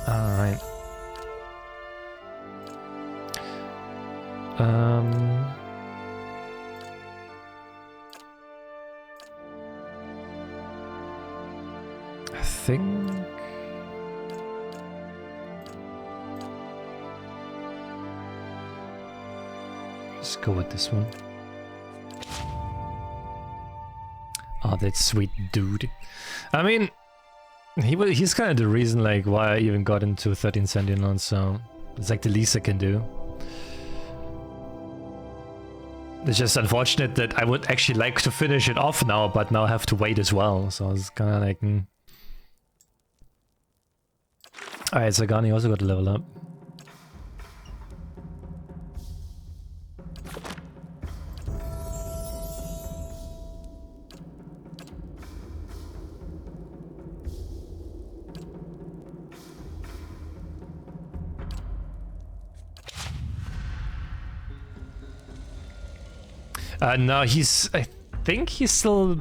Alright. I think... Let's go with this one. Oh, that sweet dude. I mean, he's kind of the reason like why I even got into 13 Sentinels, so it's like the least I can do. It's just unfortunate that I would actually like to finish it off now, but now I have to wait as well, so it's kind of like... Alright, so Gani also got to level up. No, I think he's still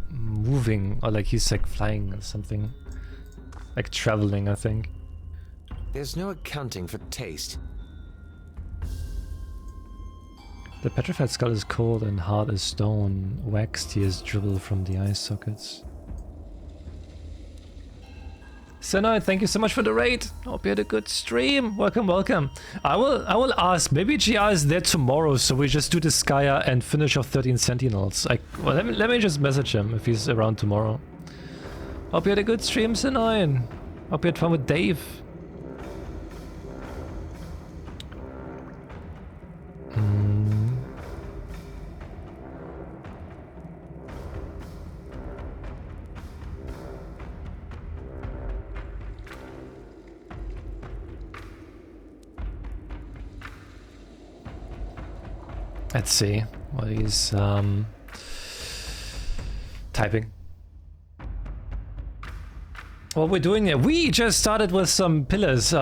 moving, or like he's like flying or something. Like traveling, I think. There's no accounting for taste. The petrified skull is cold and hard as stone. Wax tears dribble from the eye sockets. Senai, thank you so much for the raid. Hope you had a good stream. Welcome, welcome. I will ask. Maybe GR is there tomorrow, so we just do the Skya and finish off 13 Sentinels. Well, let me just message him if he's around tomorrow. Hope you had a good stream, Senai. Hope you had fun with Dave. Let's see what he's typing. What we're doing here, we just started with some pillars.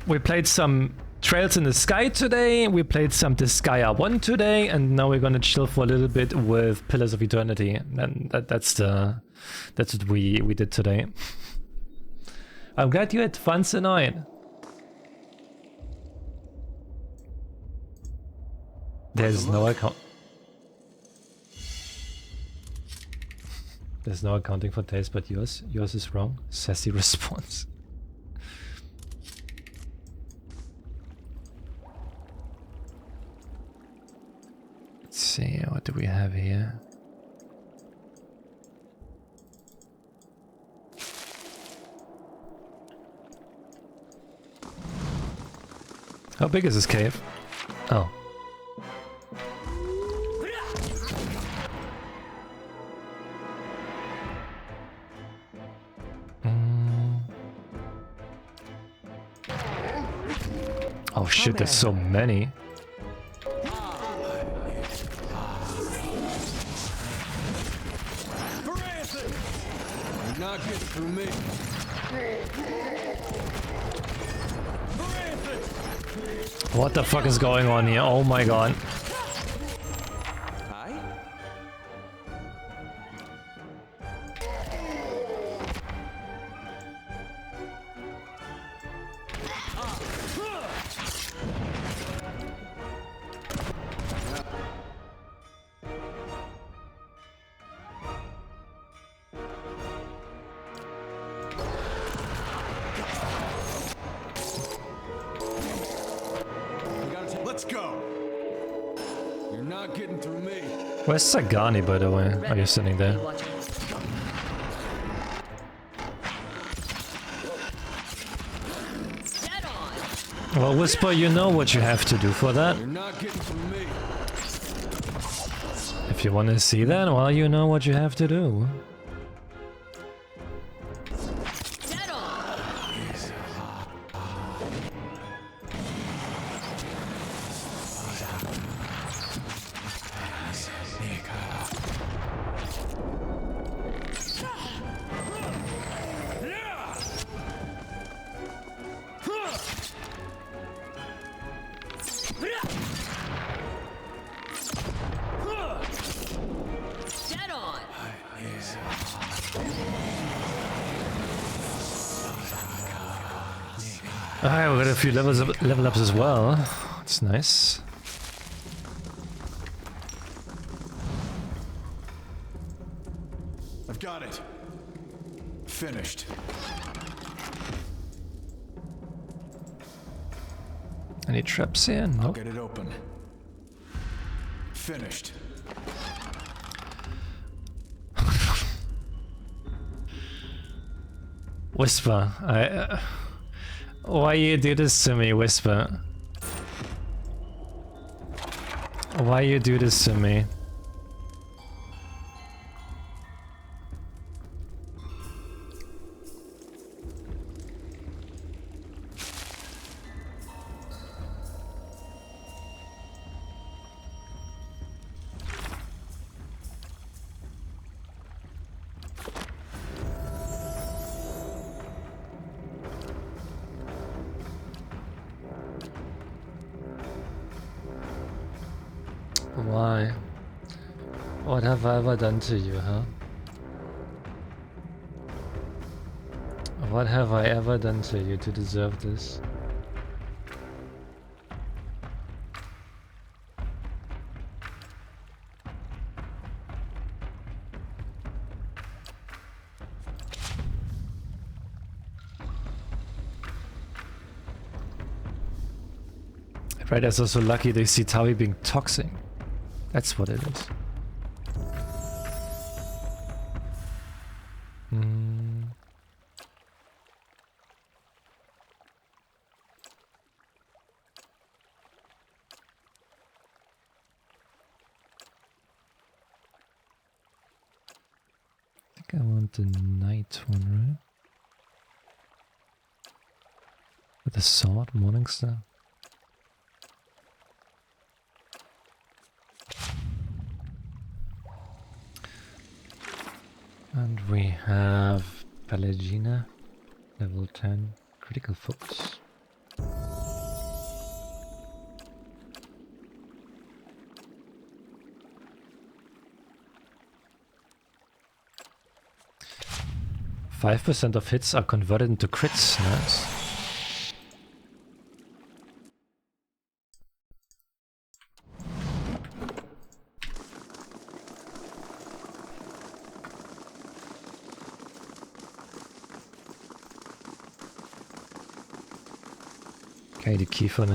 We played some Trails in the Sky today, we played some Disgaea 1 today, and now we're gonna chill for a little bit with Pillars of Eternity. And that's what we did today. I'm glad you had fun tonight. There's no account. There's no accounting for taste but yours. Yours is wrong. Sassy response. Let's see, what do we have here? How big is this cave? Oh. Oh shit, there's so many. Not get through me. What the fuck is going on here? Oh my god. Where's Sagani, by the way? Are you sitting there? Well, Whisper, you know what you have to do for that. If you want to see that, well, you know what you have to do. Alright, we got a few level ups as well. It's nice. I've got it. Finished. Any traps here? I'll Nope. get it open. Finished. Whisper, why you do this to me, Whisper? Why you do this to me? Why? What have I ever done to you, huh? What have I ever done to you to deserve this? Riders are so lucky they see Tawi being toxic. That's what it is. I think I want the night one, right? With the sword, Morningstar. And we have Pelagina, level 10, critical focus. %5 of hits are converted into crits, nice. Okay, die Kiefer.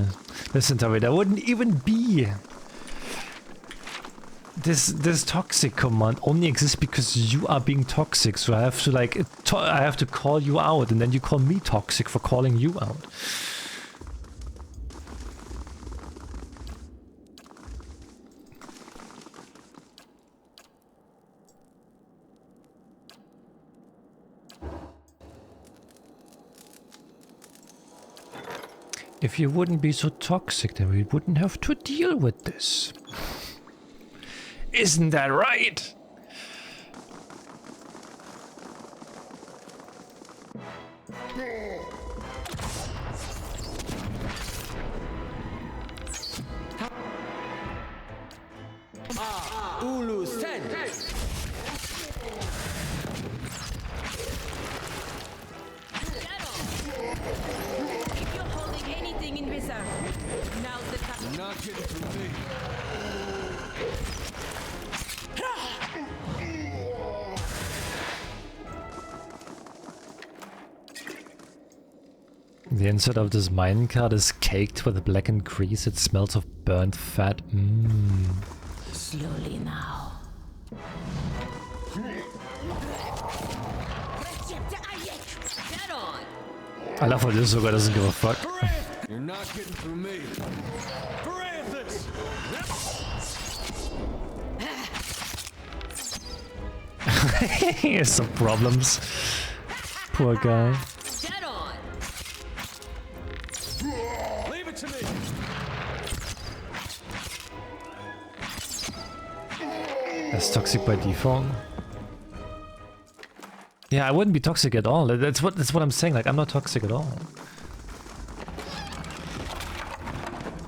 Listen, Tommy, there wouldn't even be. This toxic command only exists because you are being toxic, so I have to like I have to call you out, and then you call me toxic for calling you out. If you wouldn't be so toxic, then we wouldn't have to deal with this. Isn't that right? Ulu send. If you're holding anything in reserve, now's the time. You're not getting through me. The inside of this minecart is caked with blackened grease. It smells of burnt fat. Slowly now. Get on. I love how this guy doesn't give a fuck. You're not getting through me. Parathis! He has some problems. Poor guy. Get on. Leave it to me! That's toxic by default. Yeah, I wouldn't be toxic at all. That's what I'm saying. Like, I'm not toxic at all.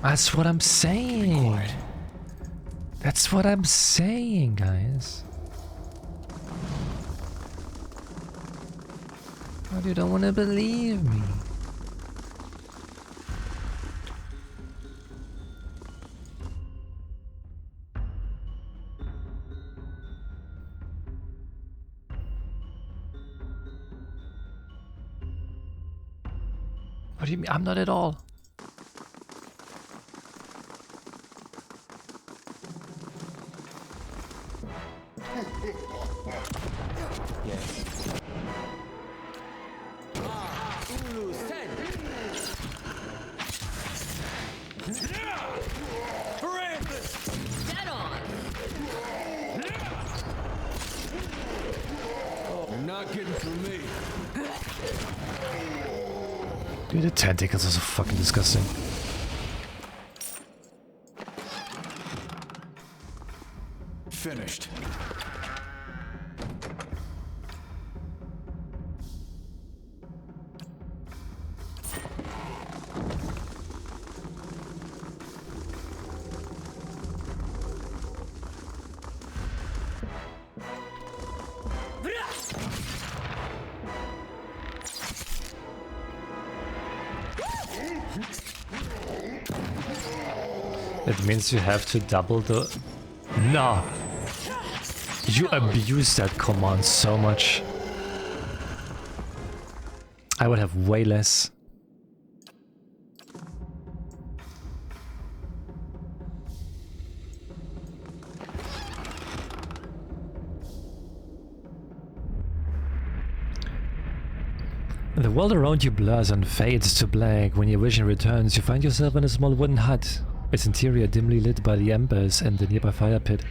That's what I'm saying. That's what I'm saying, guys. But you don't want to believe me. What do you mean? I'm not at all. Dead on. You're not getting through me. Dude, the tentacles are so fucking disgusting. Finished. It means you have to double the... No! You abuse that command so much. I would have way less. The world around you blurs and fades to black. When your vision returns, you find yourself in a small wooden hut, its interior dimly lit by the embers in the nearby fire pit.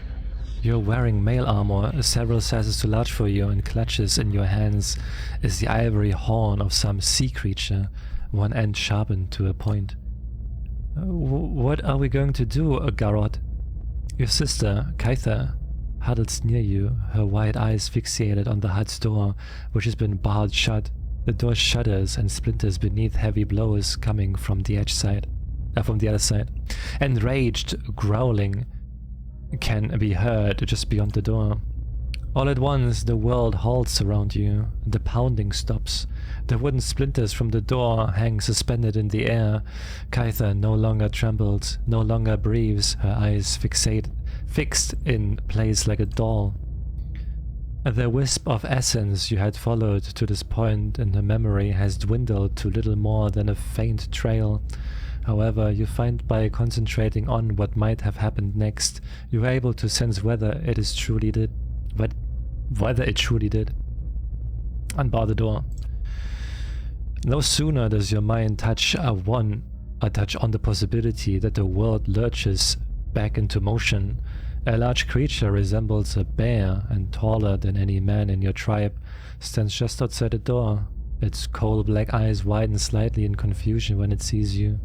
You're wearing mail armor, several sizes too large for you, and clutches in your hands is the ivory horn of some sea creature, one end sharpened to a point. What are we going to do, Garrod? Your sister, Kaitha, huddles near you, her wide eyes fixated on the hut's door, which has been barred shut. The door shudders and splinters beneath heavy blows coming from the from the other side. Enraged growling can be heard just beyond the door. All at once, the world halts around you. The pounding stops. The wooden splinters from the door hang suspended in the air. Kaitha no longer trembles, no longer breathes, her eyes fixed in place like a doll. The wisp of essence you had followed to this point in her memory has dwindled to little more than a faint trail. However, you find by concentrating on what might have happened next, you are able to sense whether it truly did. Unbar the door. No sooner does your mind touch on the possibility that the world lurches back into motion. A large creature resembles a bear and taller than any man in your tribe stands just outside the door. Its coal black eyes widen slightly in confusion when it sees you.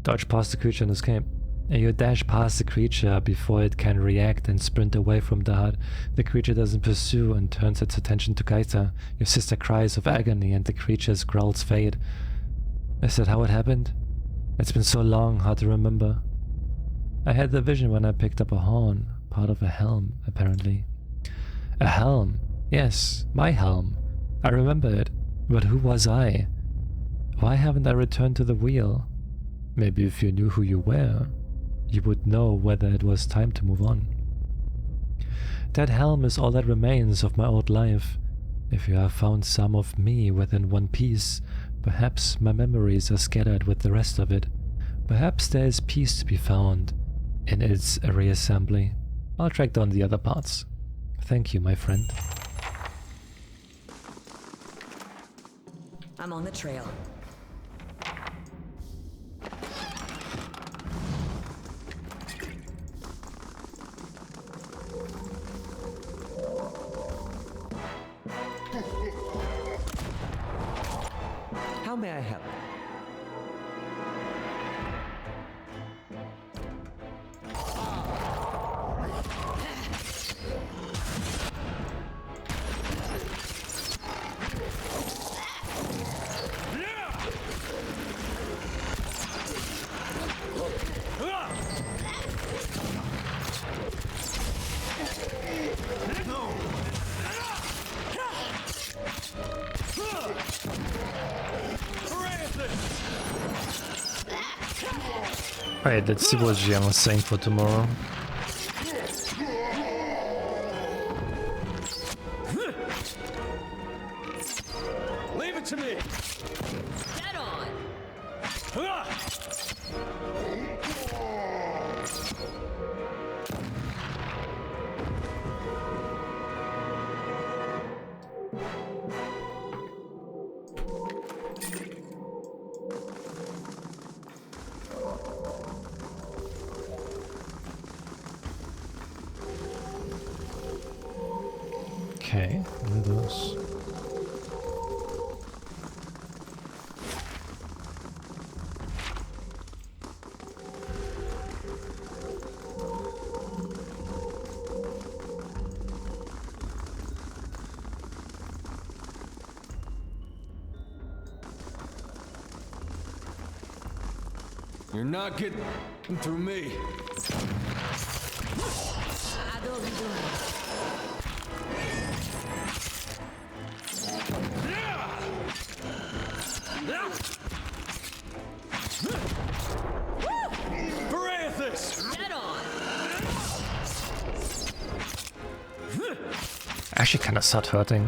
Dodge past the creature and escape. You dash past the creature before it can react and sprint away from the hut. The creature doesn't pursue and turns its attention to Kaitha. Your sister cries of agony and the creature's growls fade. Is that how it happened? It's been so long, hard to remember. I had the vision when I picked up a horn, part of a helm, apparently. A helm? Yes, my helm. I remember it. But who was I? Why haven't I returned to the wheel? Maybe if you knew who you were, you would know whether it was time to move on. That helm is all that remains of my old life. If you have found some of me within one piece, perhaps my memories are scattered with the rest of it. Perhaps there is peace to be found in its reassembly. I'll track down the other parts. Thank you, my friend. I'm on the trail. How may I help? Alright, let's see what Jiang was saying for tomorrow. to me! Dead on. Okay, what are those? You're not getting through me. Dead on. Actually kinda start hurting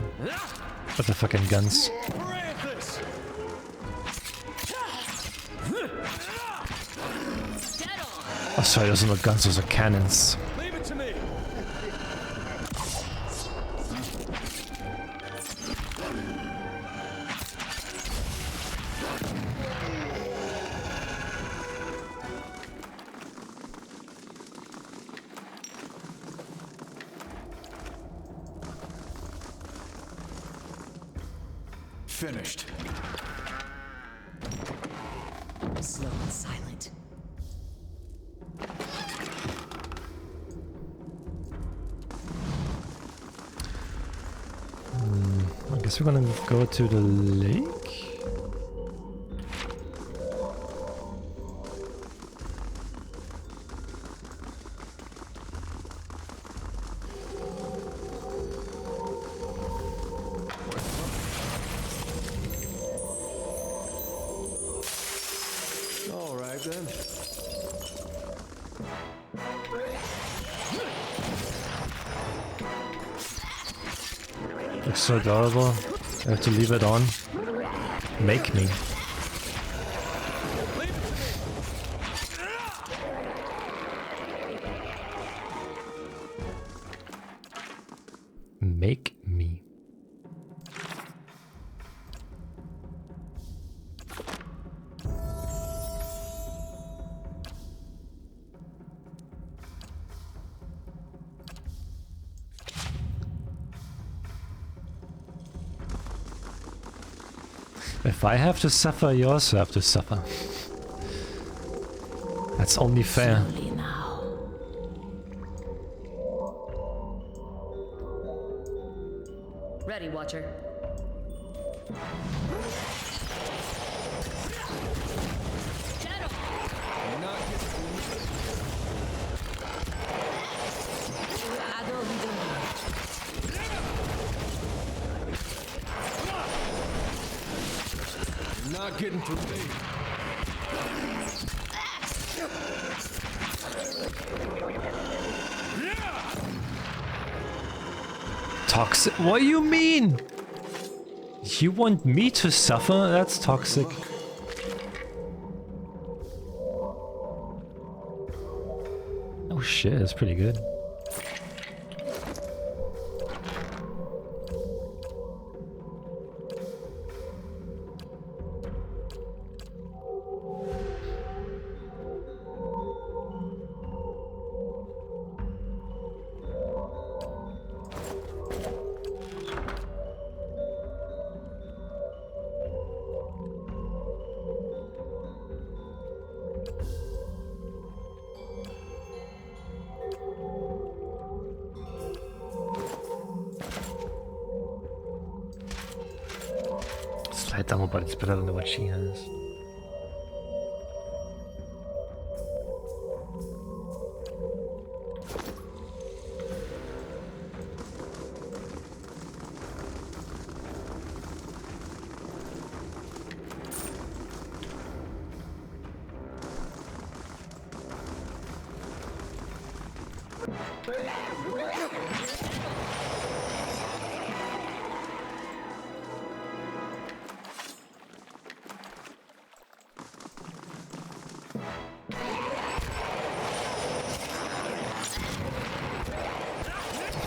with the fucking guns. Dead on. Oh sorry, those are not guns, those are cannons. Leave it to me. Finished. Slow and silent. I guess we're gonna go to the lake. All right then. Looks so adorable. I have to leave it on. Make me. Make me. If I have to suffer, you also have to suffer. That's only fair. Slowly now. Ready, Watcher. Dead on. You're not getting through me. You're not getting through me. Toxic? What do you mean? You want me to suffer? That's toxic. Oh shit, that's pretty good. Slight ammo, but it's better than what she has.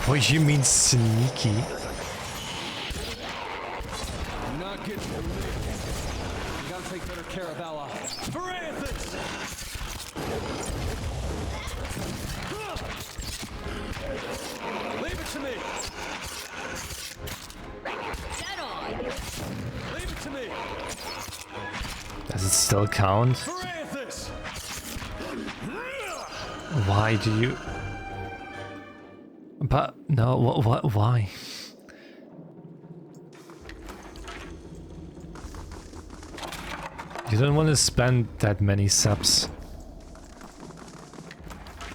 What do you mean sneaky? You're not getting through me. You gotta take better care of Ella. For Athens! Leave it to me! Dead on. Leave it to me! Does it still count? For Athens! Why do you... But no, what, why? You don't want to spend that many subs.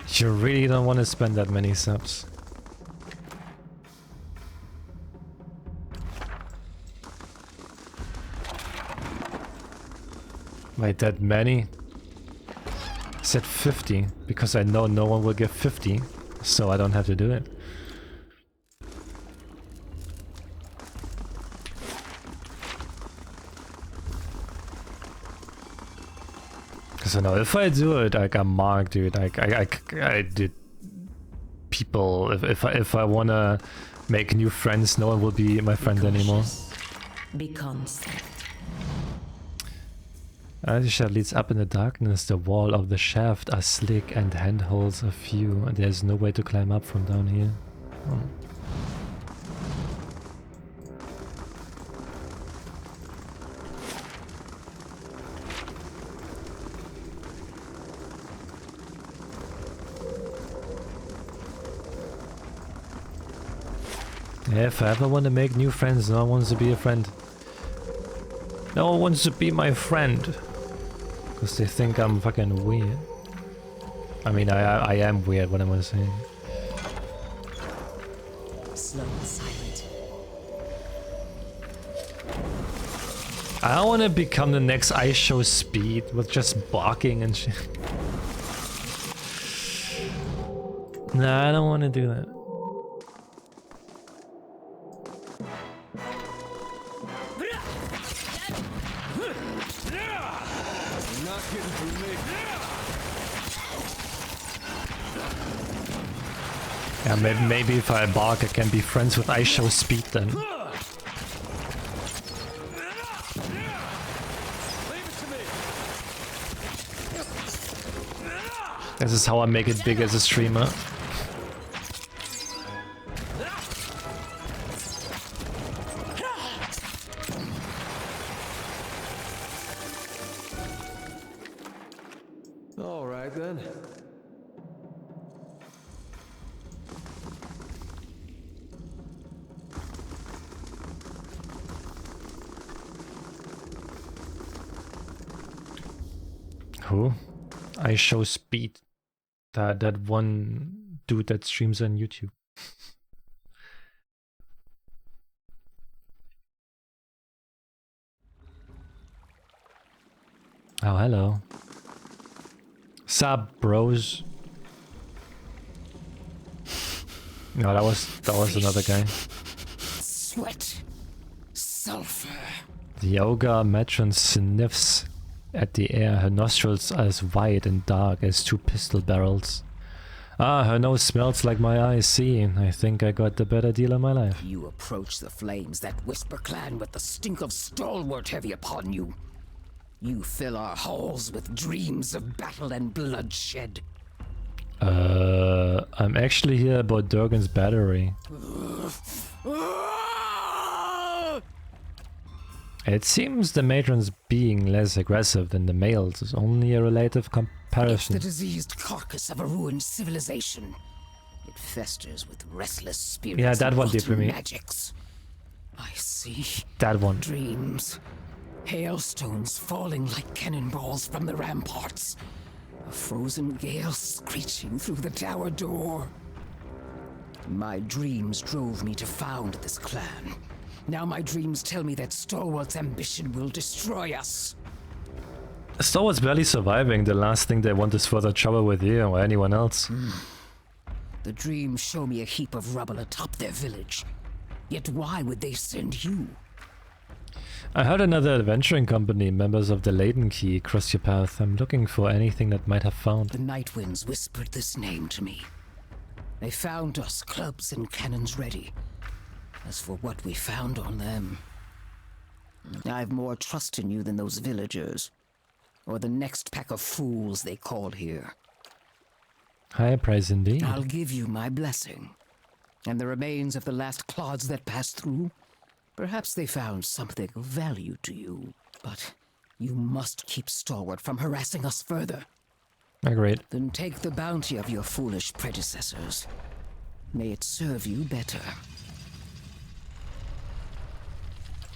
You really don't want to spend that many subs. Wait, that many? I said 50 because I know no one will give 50, so I don't have to do it. Because I know if I do it, like I'm marked, dude. Like I did people. If I wanna make new friends, no one will be my friend anymore. Be constant. The shaft leads up in the darkness. The wall of the shaft are slick and handholds a few. And there's no way to climb up from down here. Oh. Yeah, if I ever want to make new friends, no one wants to be a friend. No one wants to be my friend. Because they think I'm fucking weird. I mean, I am weird, what am I saying? Slow and silent. I don't want to become the next ice show Speed with just barking and shit. Nah, I don't want to do that. Yeah, maybe if I bark, I can be friends with Ice Show Speed then. This is how I make it big as a streamer. All right then. Who? I show Speed. That one dude that streams on YouTube. Oh, hello. Sup, bros? No, that was another guy. Sweat. Sulfur. The ogre matron sniffs at the air. Her nostrils are as wide and dark as two pistol barrels. Ah, her nose smells like my eyes. See, I think I got the better deal of my life. You approach the flames, that whisper clan, with the stink of stalwart heavy upon you. You fill our halls with dreams of battle and bloodshed. I'm actually here about Durgan's battery. It seems the matron's being less aggressive than the males is only a relative It's comparison. the diseased carcass of a ruined civilization. It festers with restless spirits. Yeah, that and one did for rotten me. Magics. I see That one. dreams. Hailstones falling like cannonballs from the ramparts. A frozen gale screeching through the tower door. My dreams drove me to found this clan. Now my dreams tell me that Stalwart's ambition will destroy us. Stalwart's barely surviving. The last thing they want is further trouble with you or anyone else. The dreams show me a heap of rubble atop their village. Yet why would they send you? I heard another adventuring company, members of the Laden Key, crossed your path. I'm looking for anything that might have found. The night winds whispered this name to me. They found us, clubs and cannons ready. As for what we found on them, I've more trust in you than those villagers, or the next pack of fools they call here. High price indeed. I'll give you my blessing, and the remains of the last clods that passed through. Perhaps they found something of value to you, but you must keep Stalwart from harassing us further. Agreed. Then take the bounty of your foolish predecessors. May it serve you better.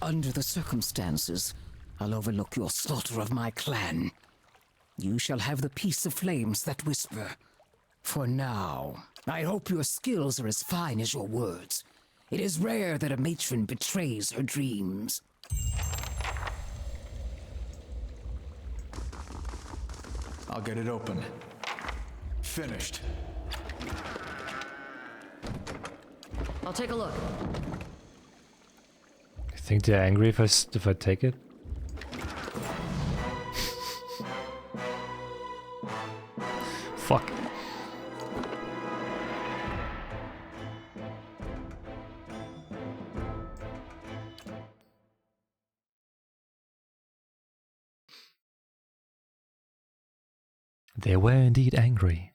Under the circumstances, I'll overlook your slaughter of my clan. You shall have the peace of flames that whisper. For now, I hope your skills are as fine as your words. It is rare that a matron betrays her dreams. I'll get it open. Finished. I'll take a look. You think they're angry if I take it? Fuck. They were indeed angry.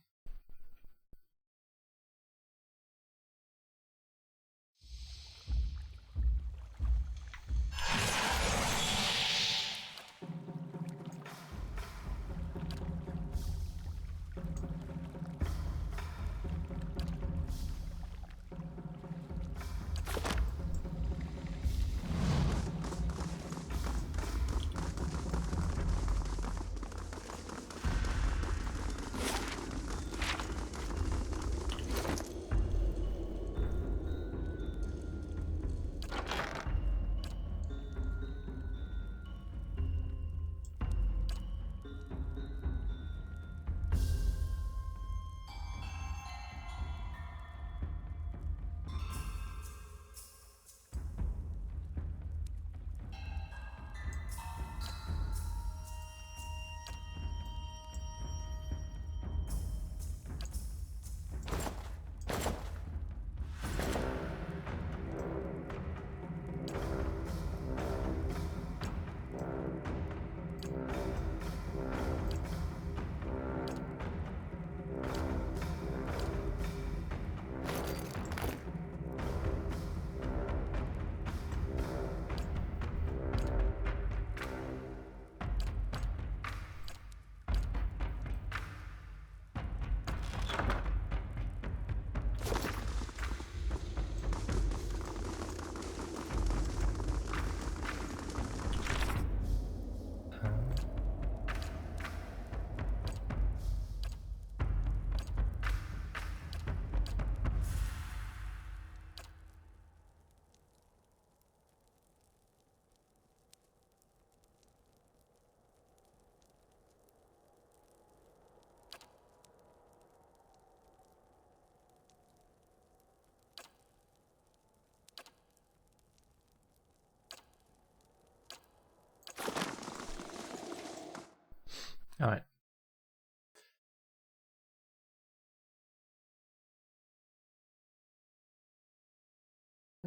All right.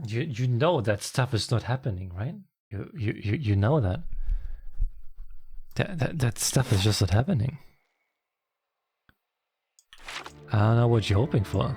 You know that stuff is not happening, right? You know that. That stuff is just not happening. I don't know what you're hoping for.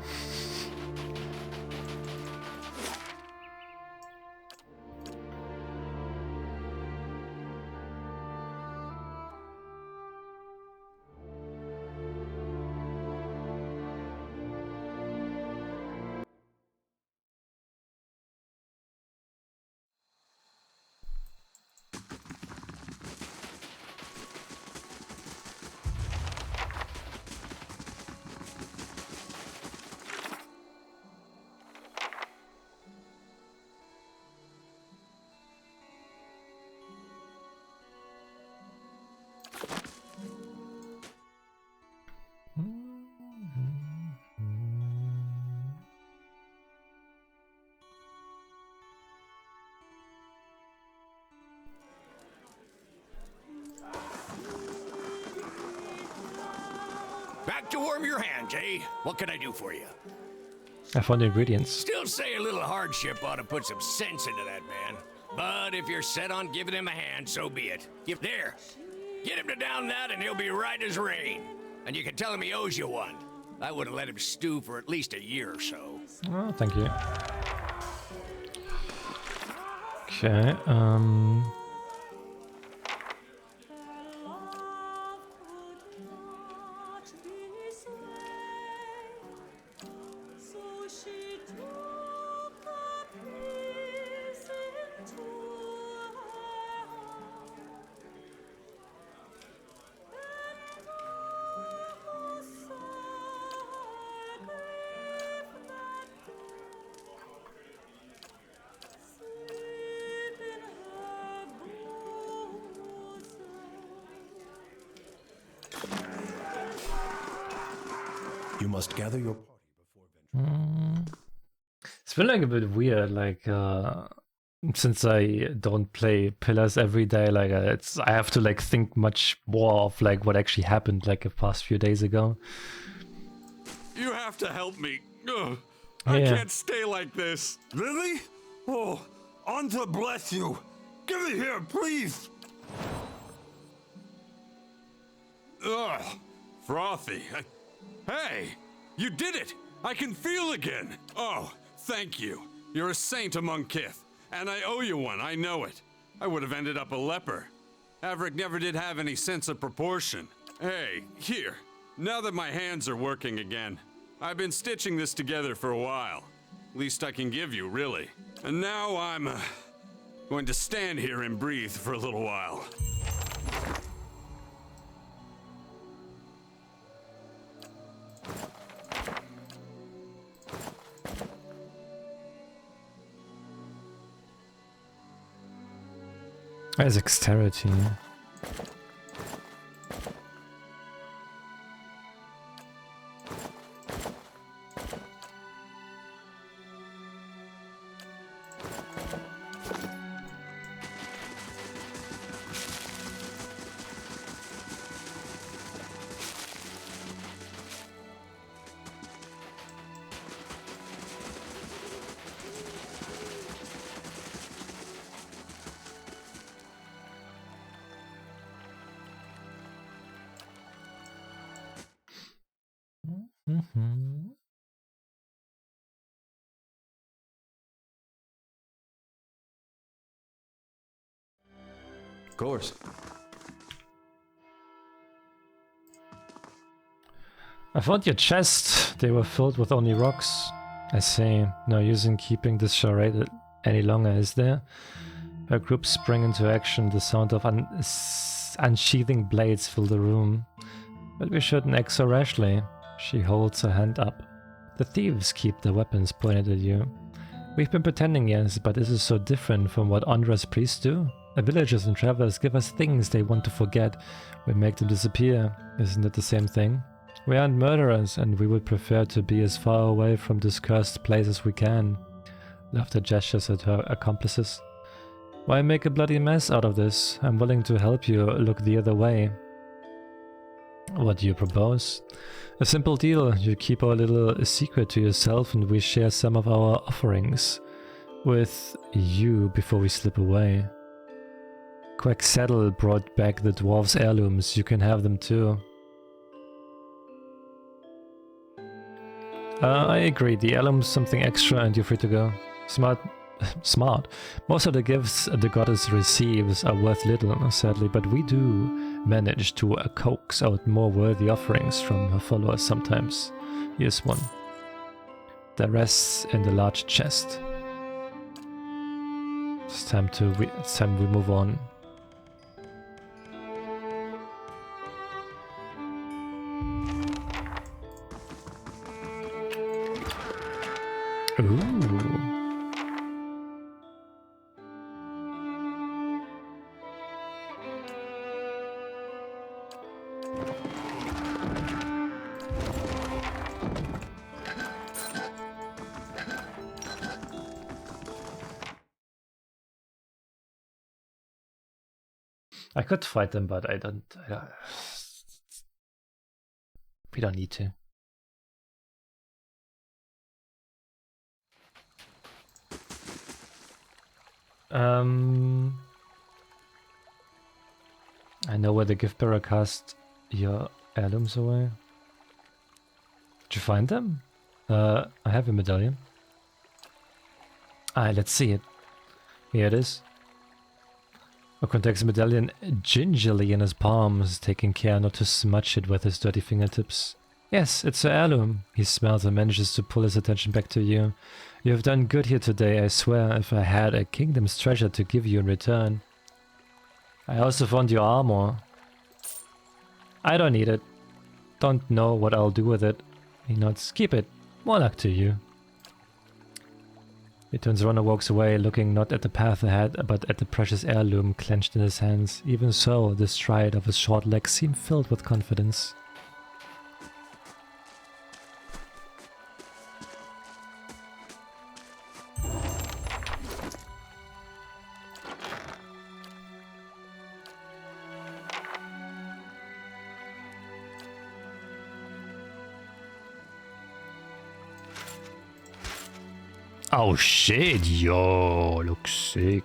Back to warm your hands, eh? What can I do for you? I found the ingredients. Still say a little hardship ought to put some sense into that man. But if you're set on giving him a hand, so be it. There. Get him to down that and he'll be right as rain. And you can tell him he owes you one. I wouldn't let him stew for at least a year or so. Oh, thank you. Okay, You must gather your party before venturing. it's been like a bit weird, like since I don't play Pillars every day, like I have to like think much more of like what actually happened like the past few days ago. You have to help me. Ugh. Yeah. I can't stay like this. Really? Oh, Anta bless you. Give it here, please. Ugh. Frothy. Hey, you did it. I can feel again. Oh, thank you. You're a saint among kith. And I owe you one, I know it. I would have ended up a leper. Averick never did have any sense of proportion. Hey, here. Now that my hands are working again, I've been stitching this together for a while. Least I can give you, really. And now I'm going to stand here and breathe for a little while. There's dexterity. Of course. I found your chest. They were filled with only rocks. I say, no use in keeping this charade any longer, is there? Her group sprang into action. The sound of unsheathing blades filled the room. But we shouldn't act so rashly. She holds her hand up. The thieves keep their weapons pointed at you. We've been pretending, yes, but this is so different from what Andra's priests do. The villagers and travelers give us things they want to forget. We make them disappear. Isn't it the same thing? We aren't murderers, and we would prefer to be as far away from this cursed place as we can. Laughter gestures at her accomplices. Why make a bloody mess out of this? I'm willing to help you look the other way. What do you propose? A simple deal. You keep our little secret to yourself and we share some of our offerings with you before we slip away. Quacksaddle brought back the dwarves' heirlooms. You can have them too. I agree. The heirloom's something extra and you're free to go. Smart. Most of the gifts the goddess receives are worth little, sadly, but we do manage to coax out more worthy offerings from her followers sometimes. Here's one. The rest in the large chest. It's time we move on. Ooh. I could fight them, but I don't. We don't need to. I know where the gift bearer cast your heirlooms away. Did you find them? I have a medallion. Let's see it. Here it is. Okon takes the medallion gingerly in his palms, taking care not to smudge it with his dirty fingertips. Yes, it's an heirloom. He smiles and manages to pull his attention back to you. You have done good here today, I swear, if I had a kingdom's treasure to give you in return. I also found your armor. I don't need it. Don't know what I'll do with it. He nods. Keep it. More luck to you. He turns around and walks away, looking not at the path ahead, but at the precious heirloom clenched in his hands. Even so, the stride of his short legs seemed filled with confidence. Oh shit, yo, looks sick.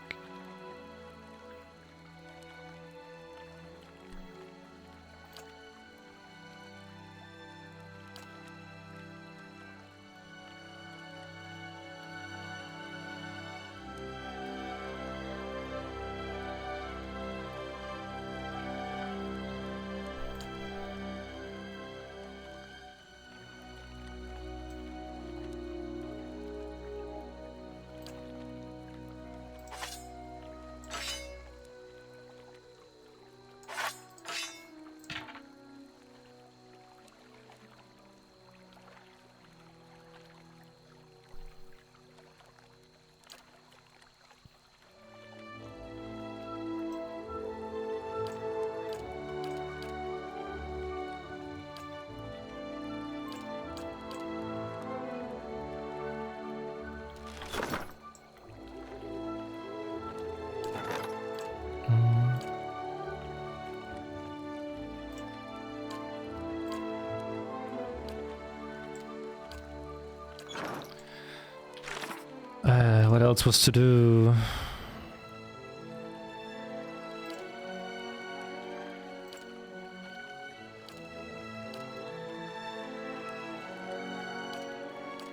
What else was to do?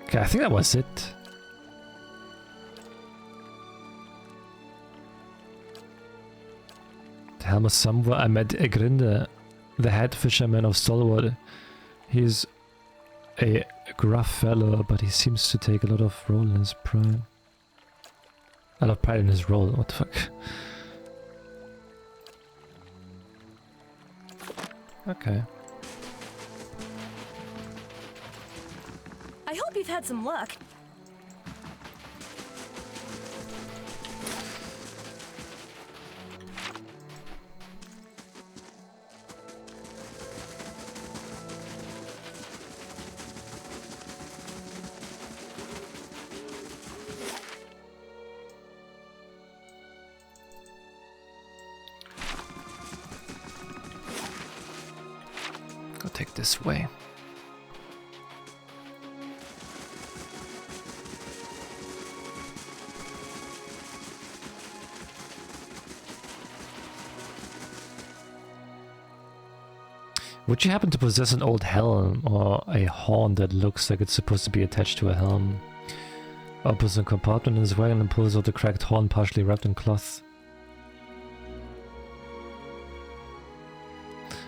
Okay, I think that was it. The helm was somewhere. I met Egrinde, the head fisherman of Stalwart. He's a gruff fellow, but he seems to take a lot of role in his pride. A lot of pride in his role, what the fuck. Okay. I hope you've had some luck. Go take this way. Would you happen to possess an old helm or a horn that looks like it's supposed to be attached to a helm? Opens a compartment in his wagon and pulls out the cracked horn partially wrapped in cloth.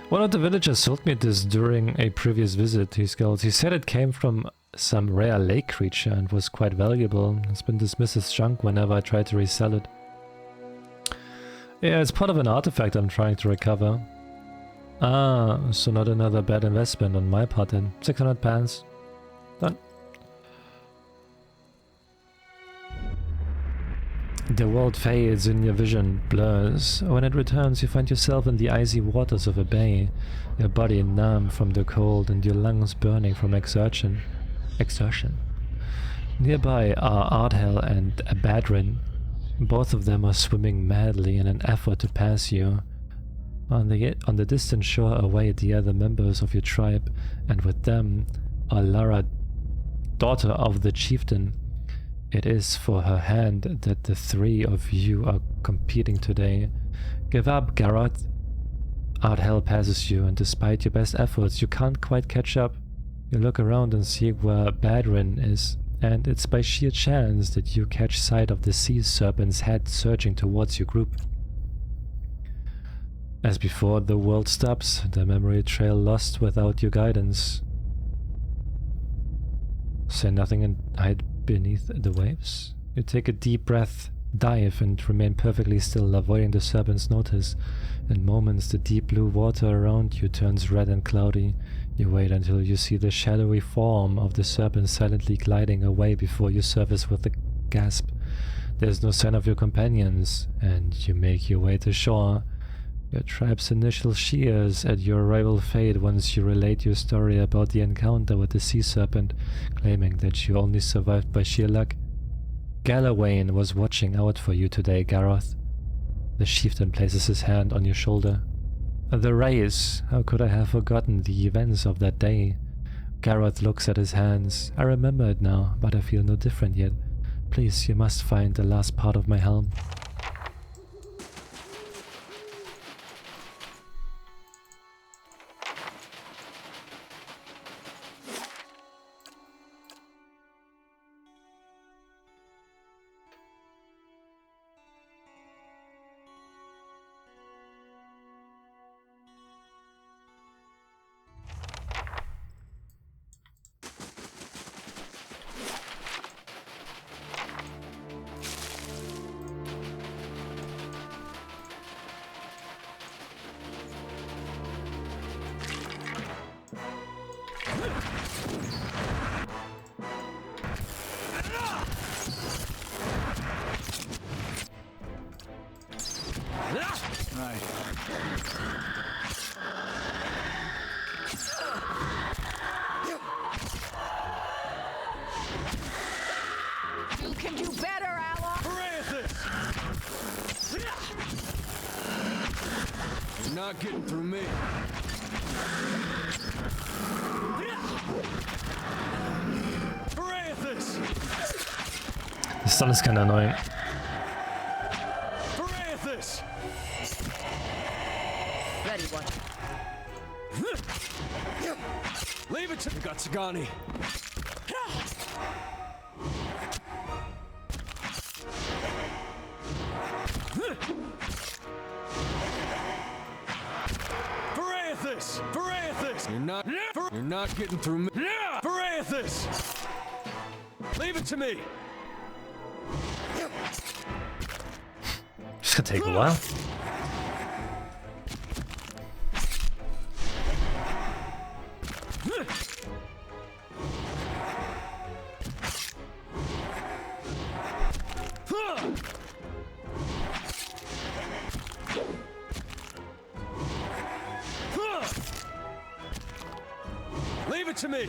One of the villagers told me this during a previous visit, he scowled. He said it came from some rare lake creature and was quite valuable. It's been dismissed as junk whenever I tried to resell it. Yeah, it's part of an artifact I'm trying to recover. Ah, so not another bad investment on my part then. 600 pounds. Done. The world fades and your vision blurs. When it returns, you find yourself in the icy waters of a bay, your body numb from the cold and your lungs burning from exertion. Nearby are Ardhel and Badrin. Both of them are swimming madly in an effort to pass you. On the distant shore await the other members of your tribe, and with them are Lara, daughter of the chieftain, It is for her hand that the three of you are competing today. Give up, Garroth. Art hell passes you, and despite your best efforts, you can't quite catch up. You look around and see where Badrin is, and it's by sheer chance that you catch sight of the sea serpent's head surging towards your group. As before, the world stops, the memory trail lost without your guidance. Say nothing and hide beneath the waves. You take a deep breath, dive, and remain perfectly still, avoiding the serpent's notice. In moments, the deep blue water around you turns red and cloudy. You wait until you see the shadowy form of the serpent silently gliding away before you surface with a gasp. There's no sign of your companions, and you make your way to shore. Your tribe's initial cheers at your arrival fade once you relate your story about the encounter with the sea serpent, claiming that you only survived by sheer luck. Galawain was watching out for you today, Garroth. The chieftain places his hand on your shoulder. The race! How could I have forgotten the events of that day? Garroth looks at his hands. I remember it now, but I feel no different yet. Please, you must find the last part of my helm. You can do better, ally. You're not getting through me. The stun is kinda annoying. Ready, what? Leave it to me, Gatsugani. You're not getting through me. Varathis! Leave it to me. It's gonna take a while. Leave it to me.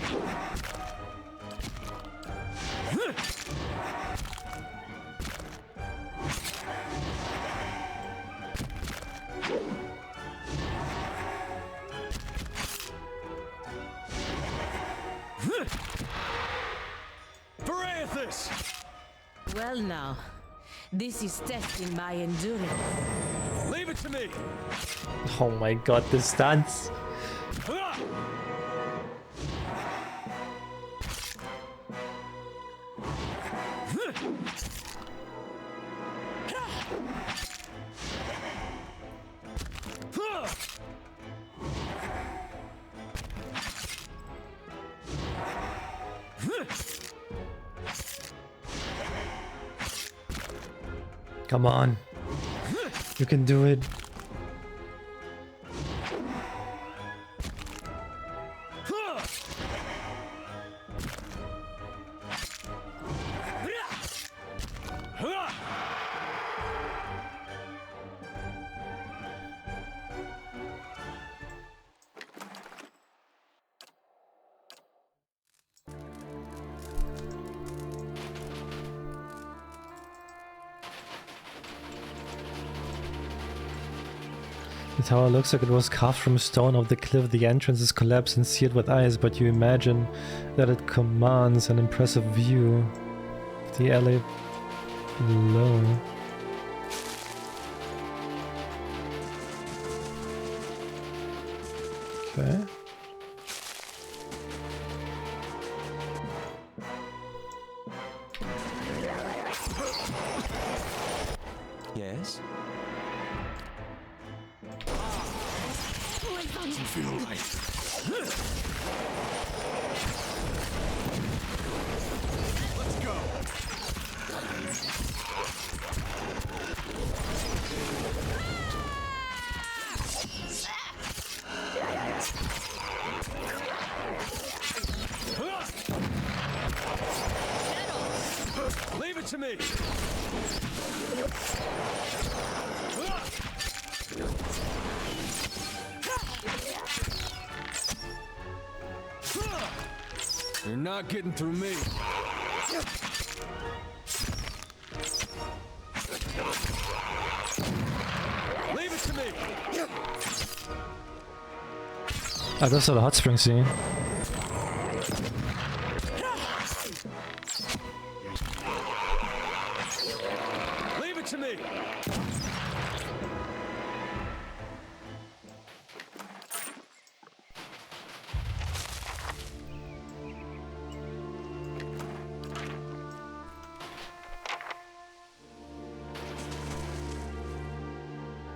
Varathis! Well now, this is testing my endurance. Leave it to me. Oh my god, this dance. Come on. You can do it. The tower looks like it was carved from stone off the cliff. The entrance is collapsed and sealed with ice, but you imagine that it commands an impressive view. The alley below. Okay. Yes? Doesn't feel right. Let's go. Leave it to me. You're not getting through me. Leave it to me. Ah, das war der Hot Spring Scene. Leave it to me.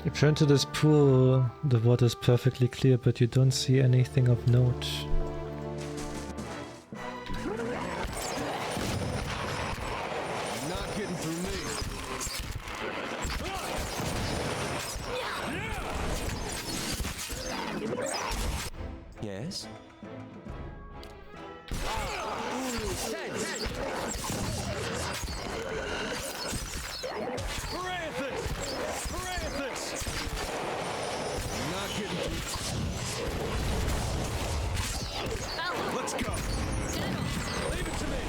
You turn to this pool, the water is perfectly clear, but you don't see anything of note. You're not getting through me. Yes? Hooray at this. Hooray at this. You're not getting through. Let's go. Leave it to me.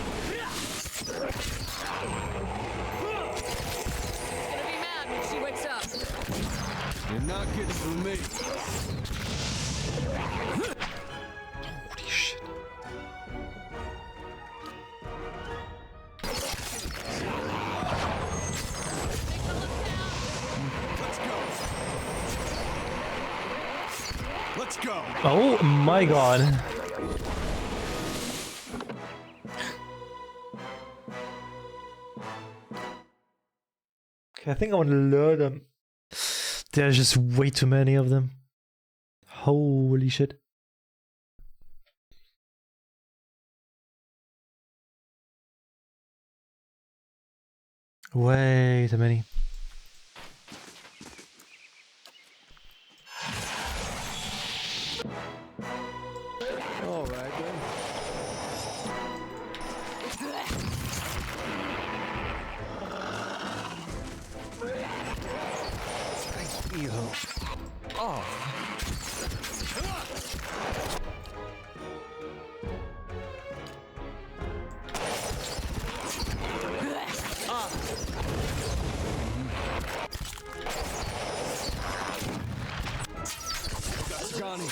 Gonna be mad when she wakes up. You're not getting through me. Holy shit. Let's go. Oh my god. Okay, I think I want to lure them. There's just way too many of them. Holy shit. Way too many. All right then. Johnny.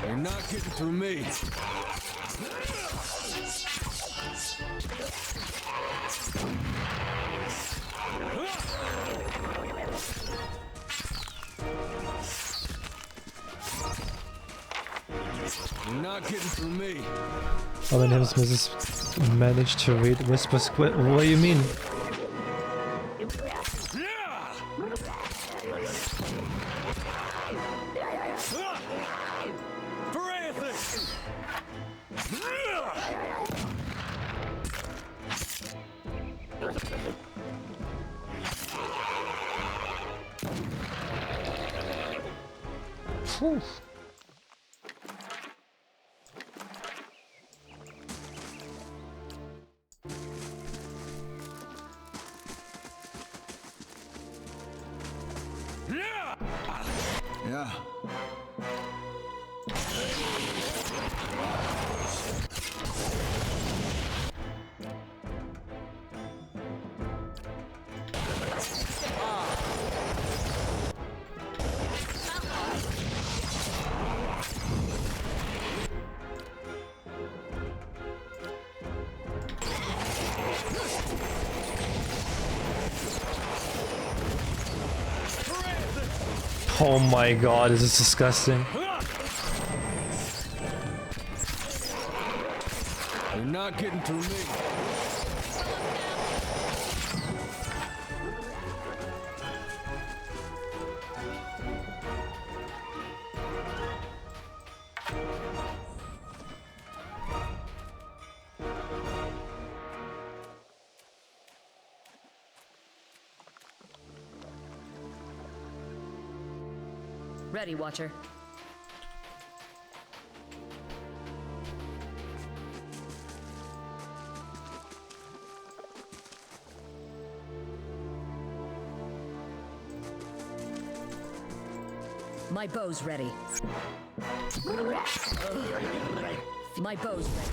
You're not getting through me. You're not getting through me. Oh, my name is Mrs. Managed to read Whisper Squid. What do you mean? Hooray at this. Phew. Yeah. Oh my god, this is disgusting. You're not getting through me. Ready, Watcher. My bow's ready. My bow's ready.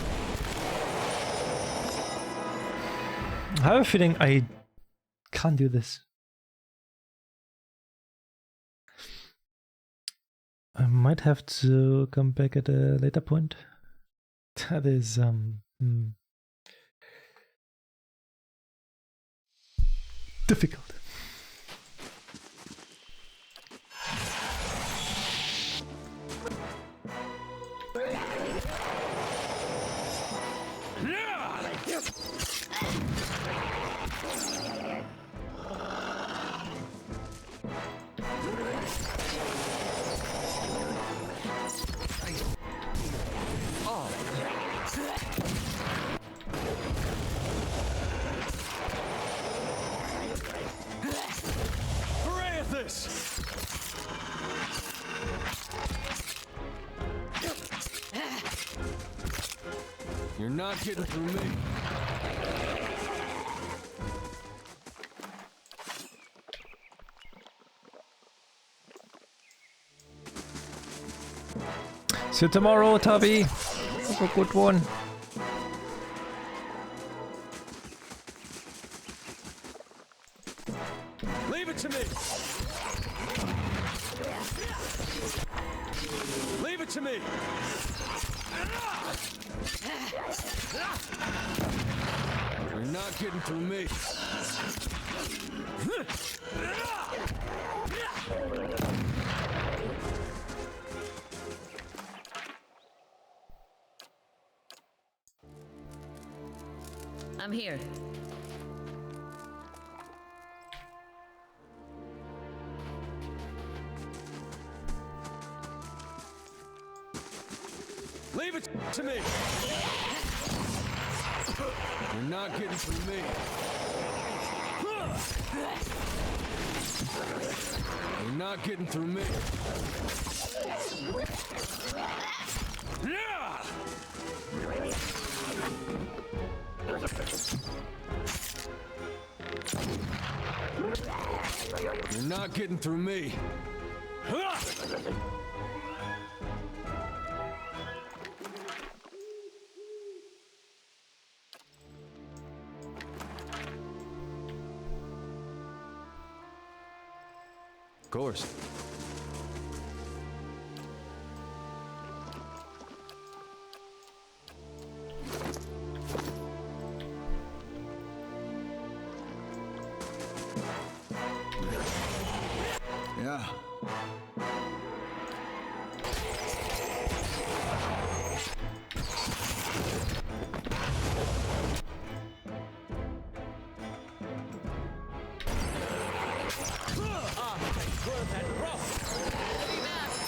I have a feeling I can't do this. I might have to come back at a later point. That is difficult. Hooray at this! You're not getting through me. See you tomorrow, Tavi. Have a good one. Leave it to me. Leave it to me. You're not getting through me. I'm here. Leave it to me. You're not getting through me. You're not getting through me. You're not getting through me. Of course. Yeah.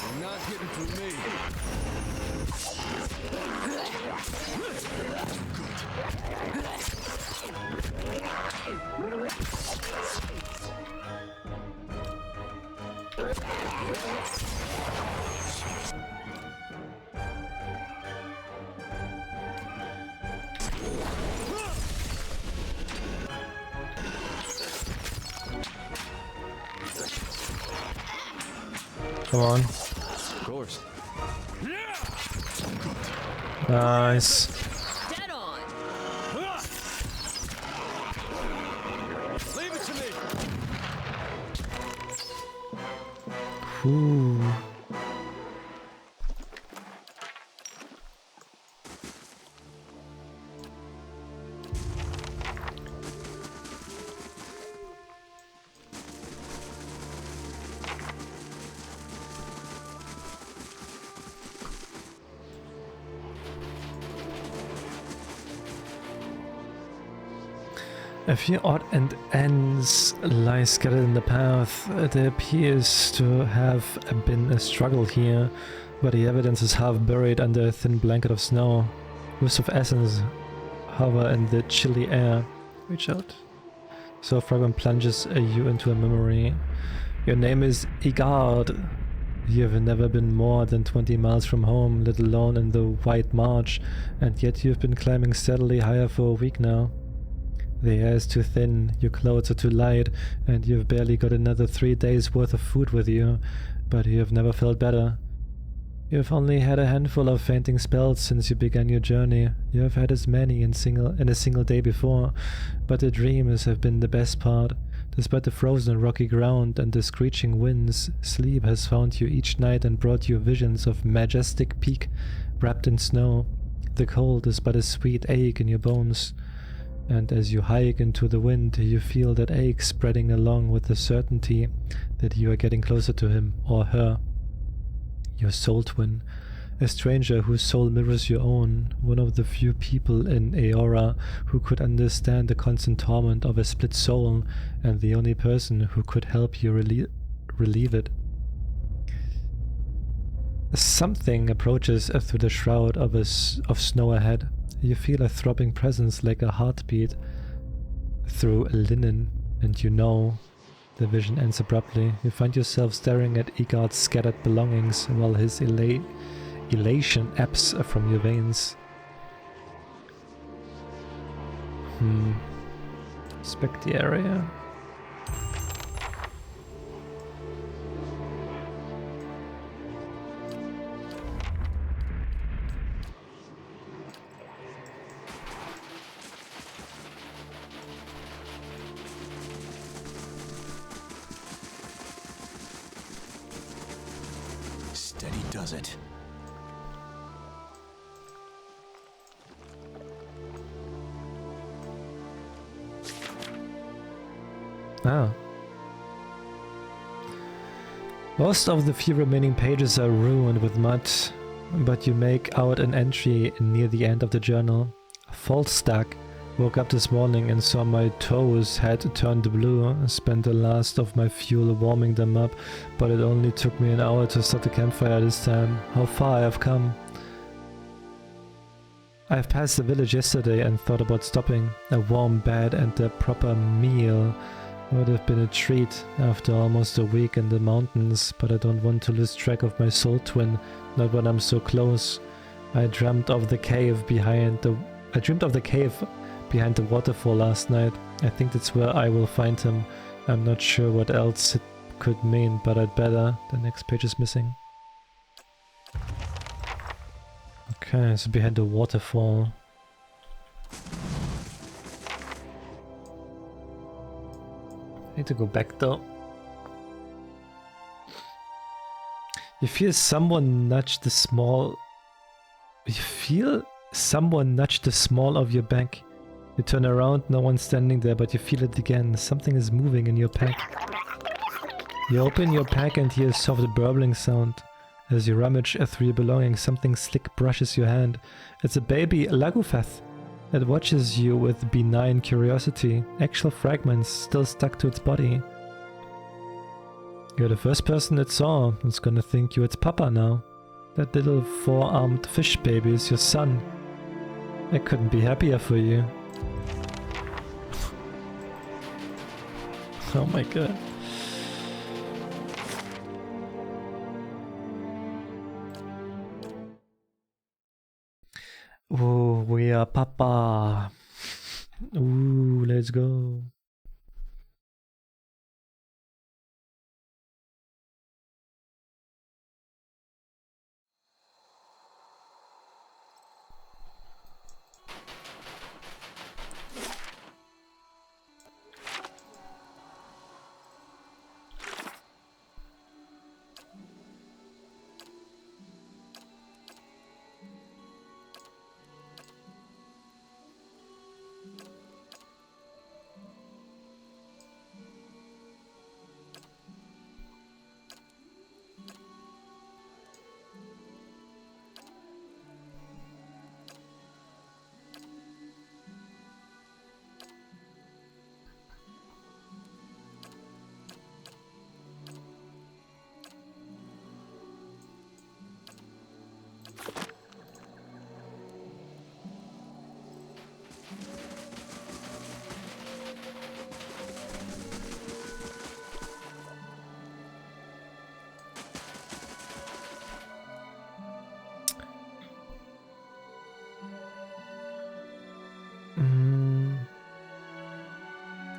You're not getting through me. Come on. Of course. Nice. Dead on. Leave it to me. Ooh. A few odd ends lie scattered in the path. There appears to have been a struggle here, but the evidence is half buried under a thin blanket of snow. Wisps of essence hover in the chilly air. Reach out. So a fragment plunges you into a memory. Your name is Igard. You have never been more than 20 miles from home, let alone in the White March, and yet you've been climbing steadily higher for a week now. The air is too thin, your clothes are too light, and you've barely got another 3 days worth of food with you, but you have never felt better. You have only had a handful of fainting spells since you began your journey. You have had as many in a single day before, but the dreams have been the best part. Despite the frozen rocky ground and the screeching winds, sleep has found you each night and brought you visions of majestic peak wrapped in snow. The cold is but a sweet ache in your bones, and as you hike into the wind, you feel that ache spreading along with the certainty that you are getting closer to him or her. Your soul twin, a stranger whose soul mirrors your own, one of the few people in Aora who could understand the constant torment of a split soul, and the only person who could help you relieve it. Something approaches through the shroud of snow ahead. You feel a throbbing presence like a heartbeat through linen, and you know. The vision ends abruptly. You find yourself staring at Igard's scattered belongings while his elation ebbs from your veins. Inspect the area. Steady does it. Ah. Most of the few remaining pages are ruined with mud, but you make out an entry near the end of the journal. Falstack. Woke up this morning and saw my toes had turned blue. Spent the last of my fuel warming them up, but it only took me an hour to start the campfire this time. How far I have come. I've passed the village yesterday and thought about stopping. A warm bed and a proper meal would have been a treat after almost a week in the mountains, but I don't want to lose track of my soul twin, not when I'm so close. I dreamt of the cave behind the waterfall last night. I think that's where I will find him. I'm not sure what else it could mean, but I'd better. The next page is missing. Okay, so behind the waterfall. I need to go back though. You feel someone nudge the small... You feel someone nudge the small of your back. You turn around, no one's standing there, but you feel it again. Something is moving in your pack. You open your pack and hear a soft burbling sound. As you rummage through your belongings, something slick brushes your hand. It's a baby Lagufeth. It watches you with benign curiosity. Actual fragments still stuck to its body. You're the first person it saw. It's gonna think you're its papa now. That little four-armed fish baby is your son. I couldn't be happier for you. Oh my god. Oh, we are papa. Ooh, let's go.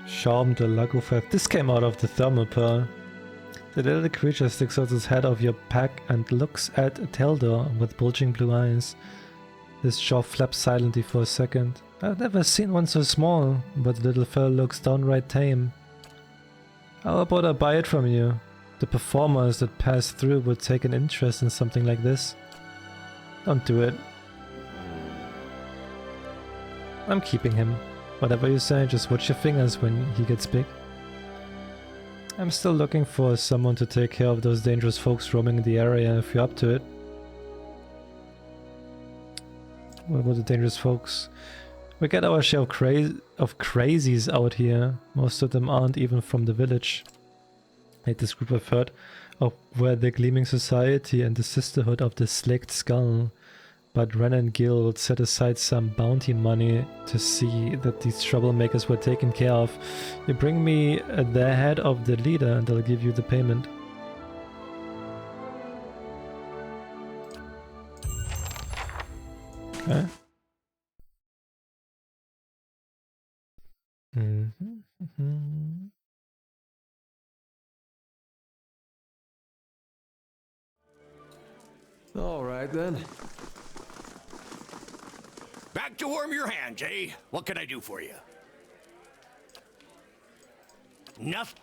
Charm de Lagofef. This came out of the thermal pearl. The little creature sticks out its head of your pack and looks at Teldor with bulging blue eyes. His jaw flaps silently for a second. I've never seen one so small, but the little fellow looks downright tame. How about I buy it from you? The performers that pass through would take an interest in something like this. Don't do it. I'm keeping him. Whatever you say, just watch your fingers when he gets big. I'm still looking for someone to take care of those dangerous folks roaming the area if you're up to it. What about the dangerous folks? We get our share of crazies out here. Most of them aren't even from the village. Hate this group I've heard of were the Gleaming Society and the Sisterhood of the Slaked Skull. But Ren and Gil set aside some bounty money to see that these troublemakers were taken care of. You bring me the head of the leader and I'll give you the payment. Okay. All right, then. Back to warm your hands, eh? What can I do for you? Nothing.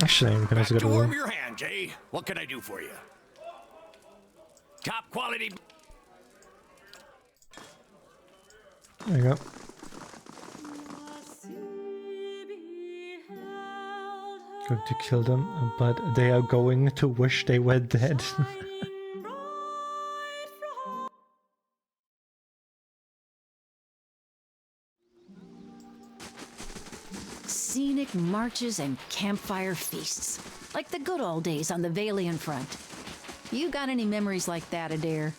Actually, we can also Back go to to warm war. your hands, eh? What can I do for you? Top quality. There you go. Going to kill them, but they are going to wish they were dead. Scenic marches and campfire feasts, like the good old days on the Valian front. You got any memories like that, Adair?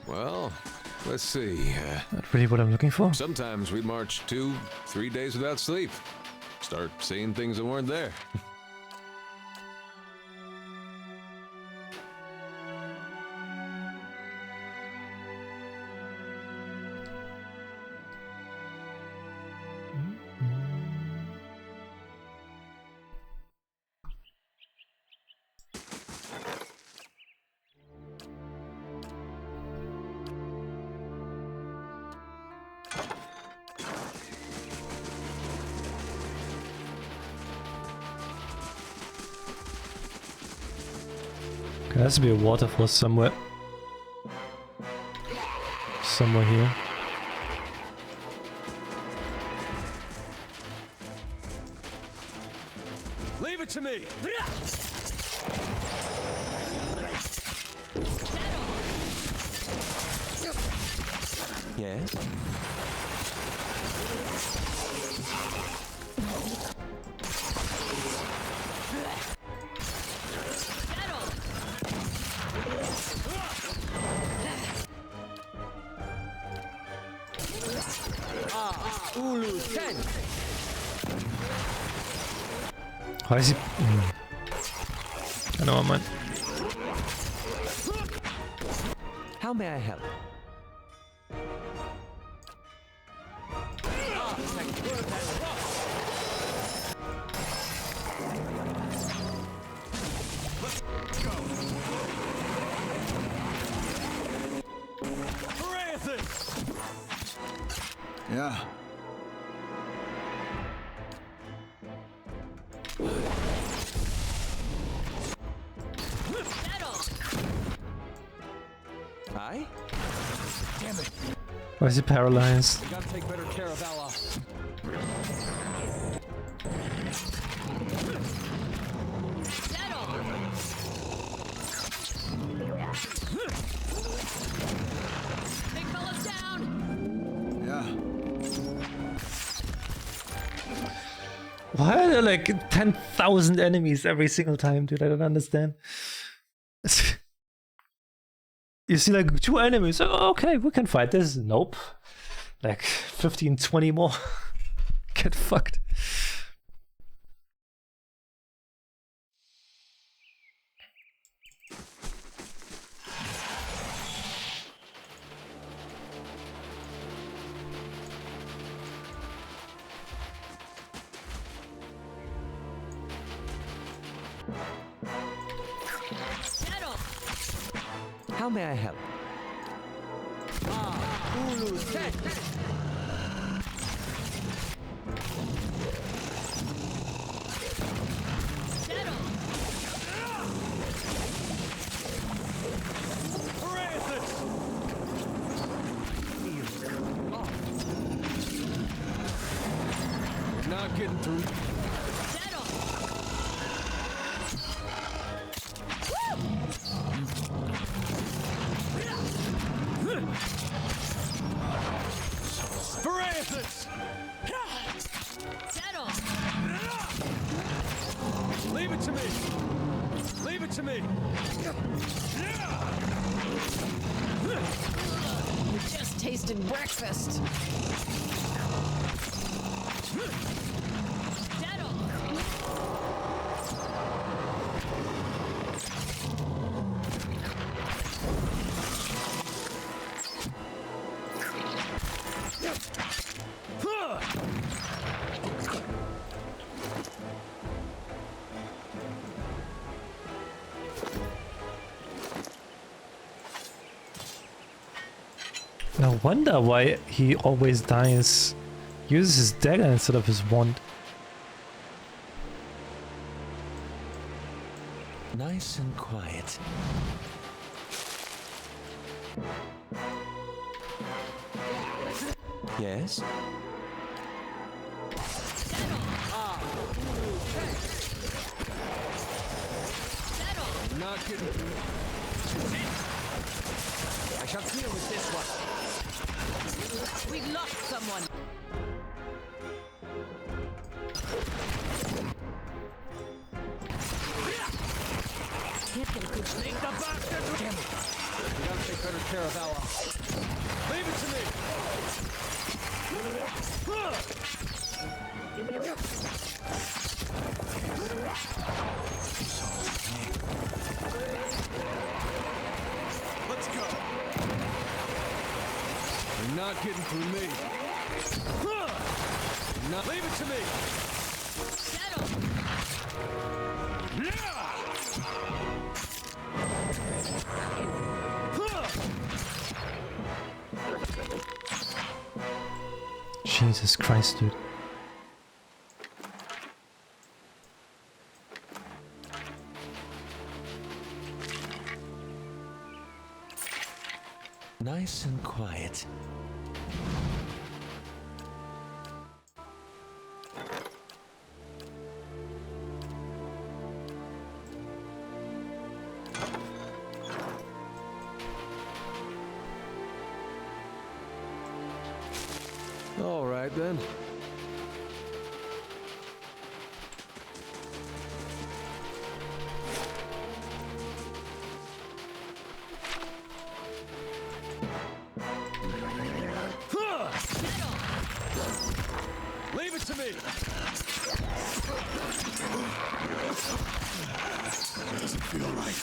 Well, let's see. Not really what I'm looking for. Sometimes we'd march 2-3 days without sleep. Start seeing things that weren't there. There has to be a waterfall somewhere. Somewhere here. Leave it to me. Yes? Ulu 10. Why is he... I know what I meant. How may I help? Yeah. Aye? Damn it. Why is he paralyzed? We gotta take better care of Ella. Dead on. Big fella's down. Yeah. Why are there like 10,000 enemies every single time, dude? I don't understand. You see like 2 enemies, oh, okay, we can fight this. Nope. Like 15, 20 more. Get fucked. Dead on. How may I help? Dead on. Not getting through. Dead on. Francis! Dead on. Leave it to me! Leave it to me! You just tasted breakfast. Dead on. No wonder why he always dies. Uses his dagger instead of his wand. Nice and quiet. Yes? Not getting through. I shall deal with this one. We've lost someone. Can't get a good Take the bastard! Damn it! We gotta take better care of Ella. Leave it to me! Let's go! You're not getting through me. Not leave it to me! Dead on. Jesus Christ, dude. Nice and quiet. All right then. Leave it to me. Doesn't feel right.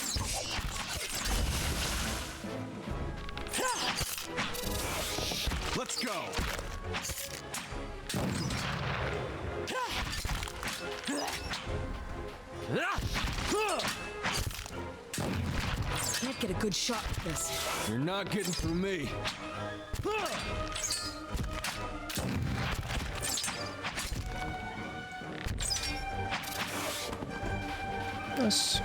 Let's go. Can't get a good shot at this. You're not getting through me. Yes.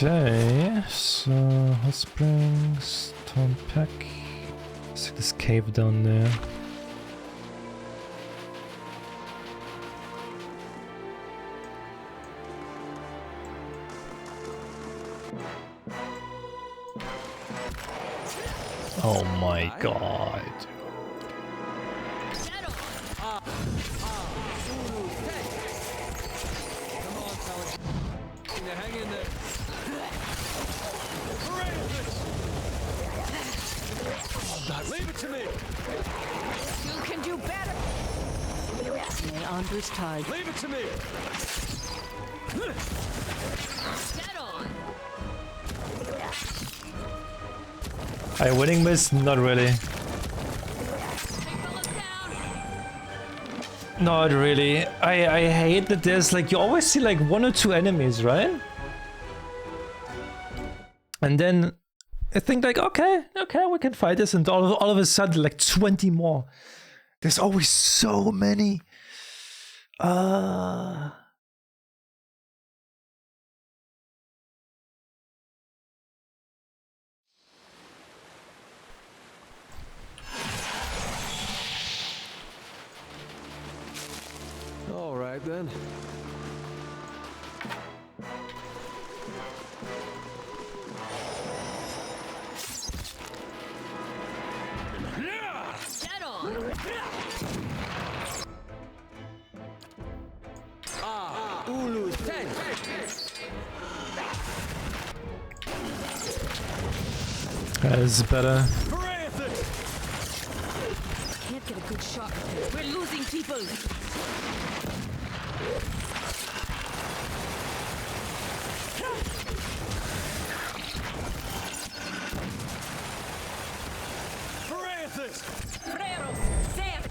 Okay, so hot springs, Tom Peck. See this cave down there. Oh my god. Hang in there. Leave it to me. You can do better. Nee, Andre's tied. Leave it to me. Settle. Are you winning this? Not really. Not really. I hate that there's like, you always see like 1 or 2 enemies, right? And then I think like, okay, we can fight this, and all of a sudden like 20 more. There's always so many. All right then. Settle. Ulu's 10. That is better. Can't get a good shot. We're losing people. Freros, Sam.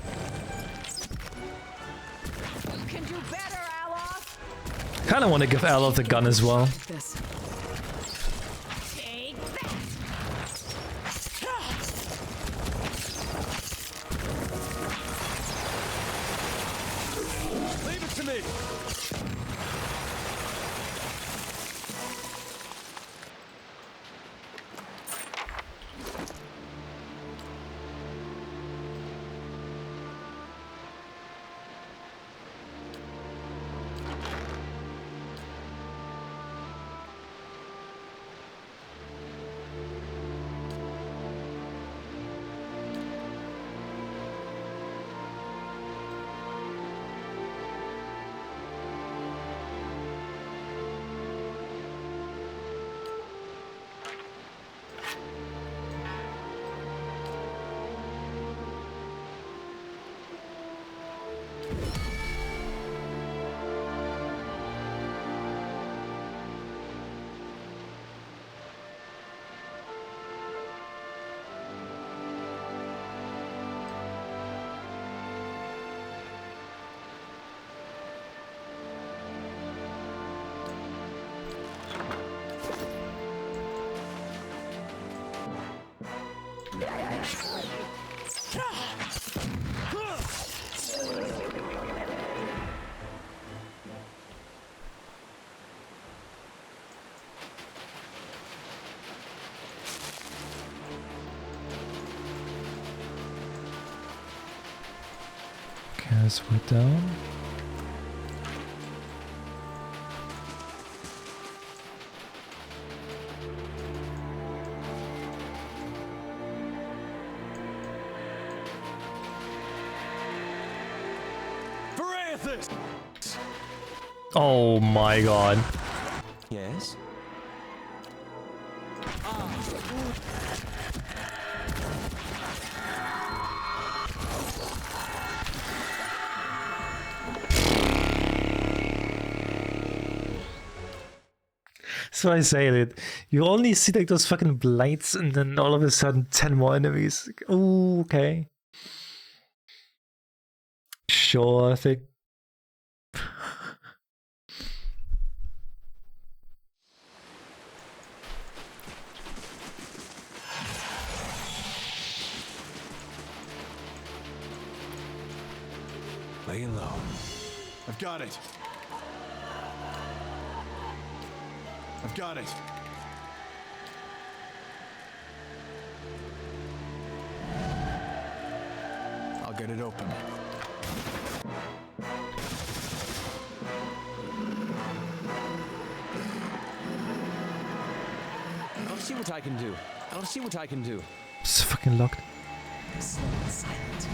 You can do better, Alof. Kinda want to give Alof the gun as well. This. Take that. Leave it to me. As we're down. Oh my god. Yes? So I say that you only see like those fucking blights, and then all of a sudden 10 more enemies. Like, oh, okay. Sure, I think. Laying low. I've got it. I've got it. get it open. I'll see what I can do. I'll see what I can do. It's fucking locked. Slow and silent.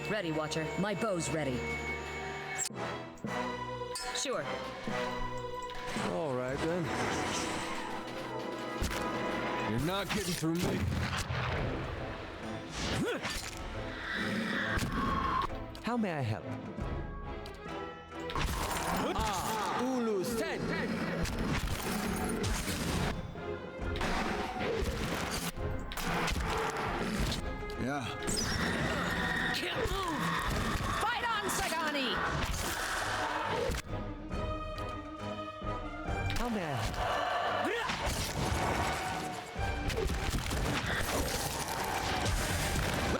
Ready, Watcher. My bow's ready. Sure. All right, then. You're not getting through me. How may I help? Ulu's 10. Yeah. Can't move! Fight on, Sagani! How may I help?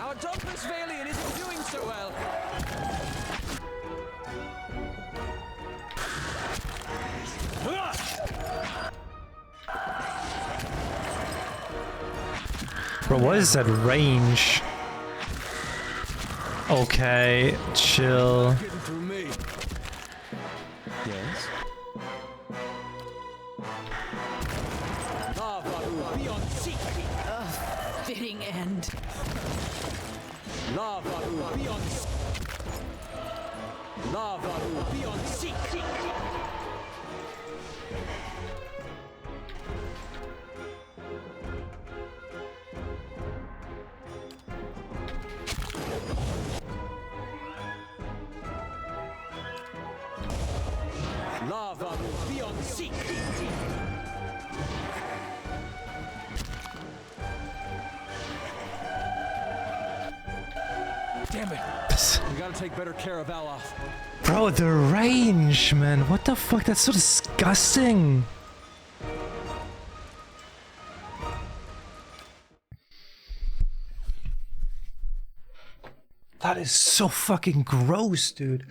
Our Douglas Valiant isn't doing so well. Bro, what is that range? Okay, chill. Getting through me. Yes. Lava beyond seeking. Fitting end. Lava beyond. Lava beyond seeking. Lava beyond seek. Damn it. We gotta take better care of Alof. Bro, the range, man. What the fuck? That's so disgusting. That is so fucking gross, dude.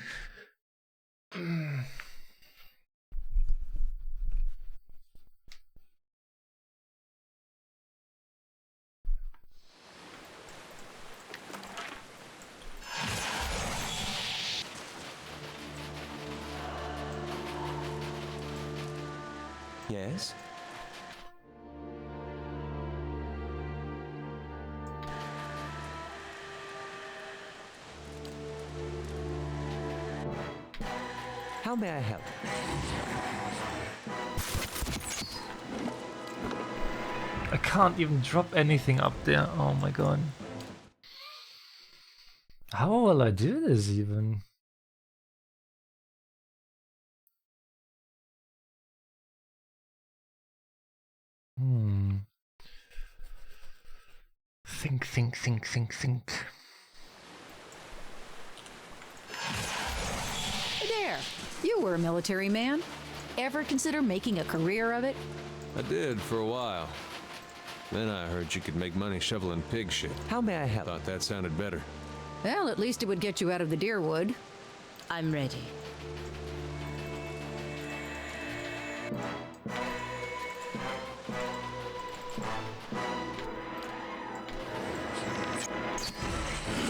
Yes. How may I help? I can't even drop anything up there. Oh my god. How will I do this even? Think. There, you were a military man. Ever consider making a career of it? I did for a while. Then I heard you could make money shoveling pig shit. How may I help? Thought that sounded better. Well, at least it would get you out of the deer wood. I'm ready.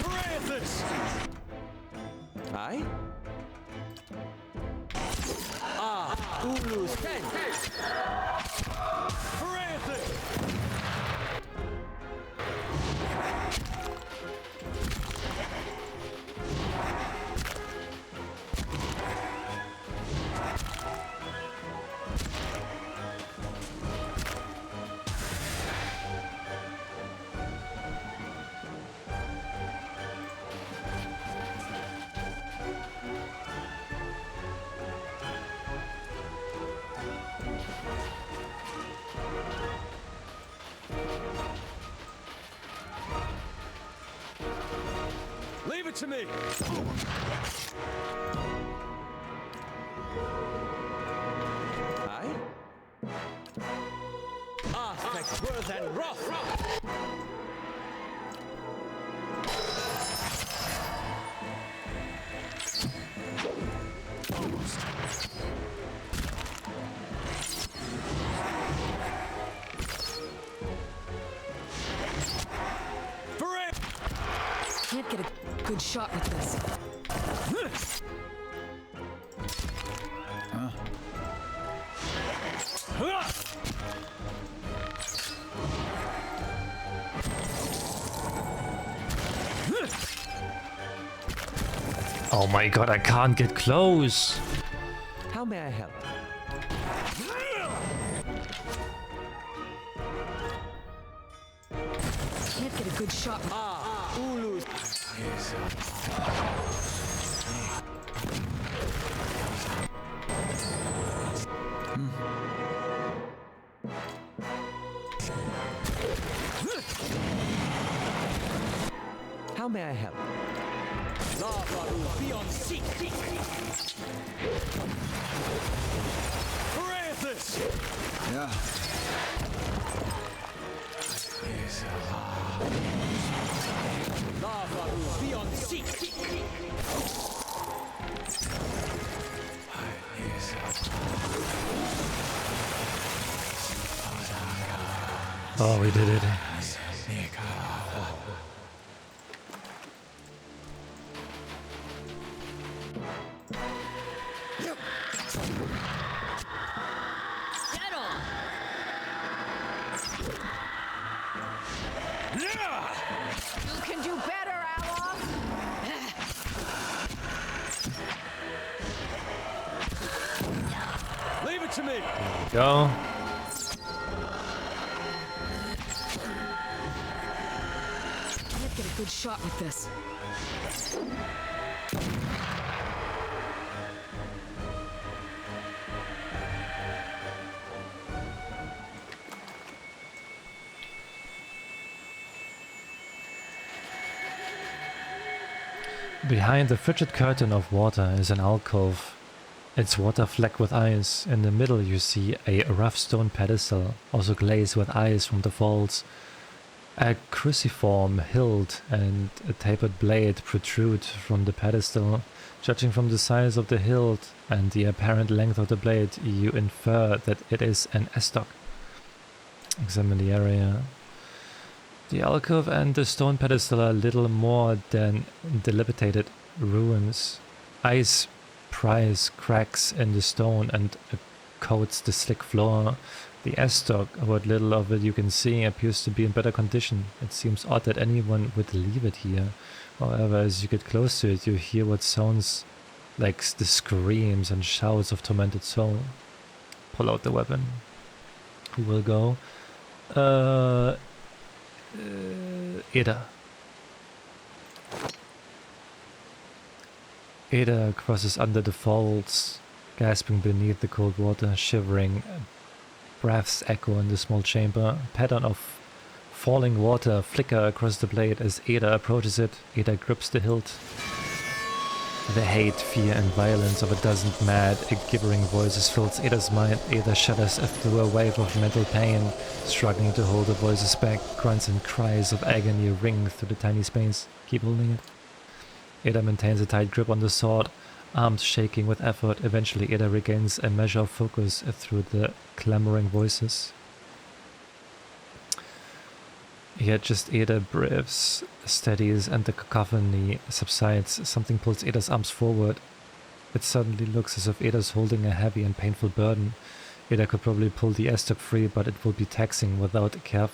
Francis! Aye? Ulu's 10. Francis! to me! Aye? Aspect worth and wrath! Can't get a good shot with this. Oh my god, I can't get close. How may I help? Can't get a good shot with Ulu's. How may I help? Lava will be on seek. Francis! Yeah. Lava will be on seek. Oh, we did it. You can do better, Alof. Leave it to me! Go. Can't get a good shot with this. Behind the frigid curtain of water is an alcove. Its water flecked with ice. In the middle you see a rough stone pedestal, also glazed with ice from the falls. A cruciform hilt and a tapered blade protrude from the pedestal. Judging from the size of the hilt and the apparent length of the blade, you infer that it is an estoc. Examine the area. The alcove and the stone pedestal are little more than dilapidated ruins. Ice pries cracks in the stone and coats the slick floor. The estoc, what little of it you can see, appears to be in better condition. It seems odd that anyone would leave it here. However, as you get close to it, you hear what sounds like the screams and shouts of tormented soul. Pull out the weapon. Who will go? Ada. Ada crosses under the falls, gasping beneath the cold water, shivering. Breaths echo in the small chamber. A pattern of falling water flicker across the blade as Ada approaches it. Ada grips the hilt. The hate, fear and violence of a dozen mad, gibbering voices fills Ada's mind. Ada shudders through a wave of mental pain, struggling to hold the voices back. Grunts and cries of agony ring through the tiny space. Keep holding it. Ada maintains a tight grip on the sword, arms shaking with effort. Eventually Ada regains a measure of focus through the clamoring voices. Yet just Ada breathes, steadies, and the cacophony subsides. Something pulls Ada's arms forward. It suddenly looks as if Ada's holding a heavy and painful burden. Ada could probably pull the estoc free, but it will be taxing without care.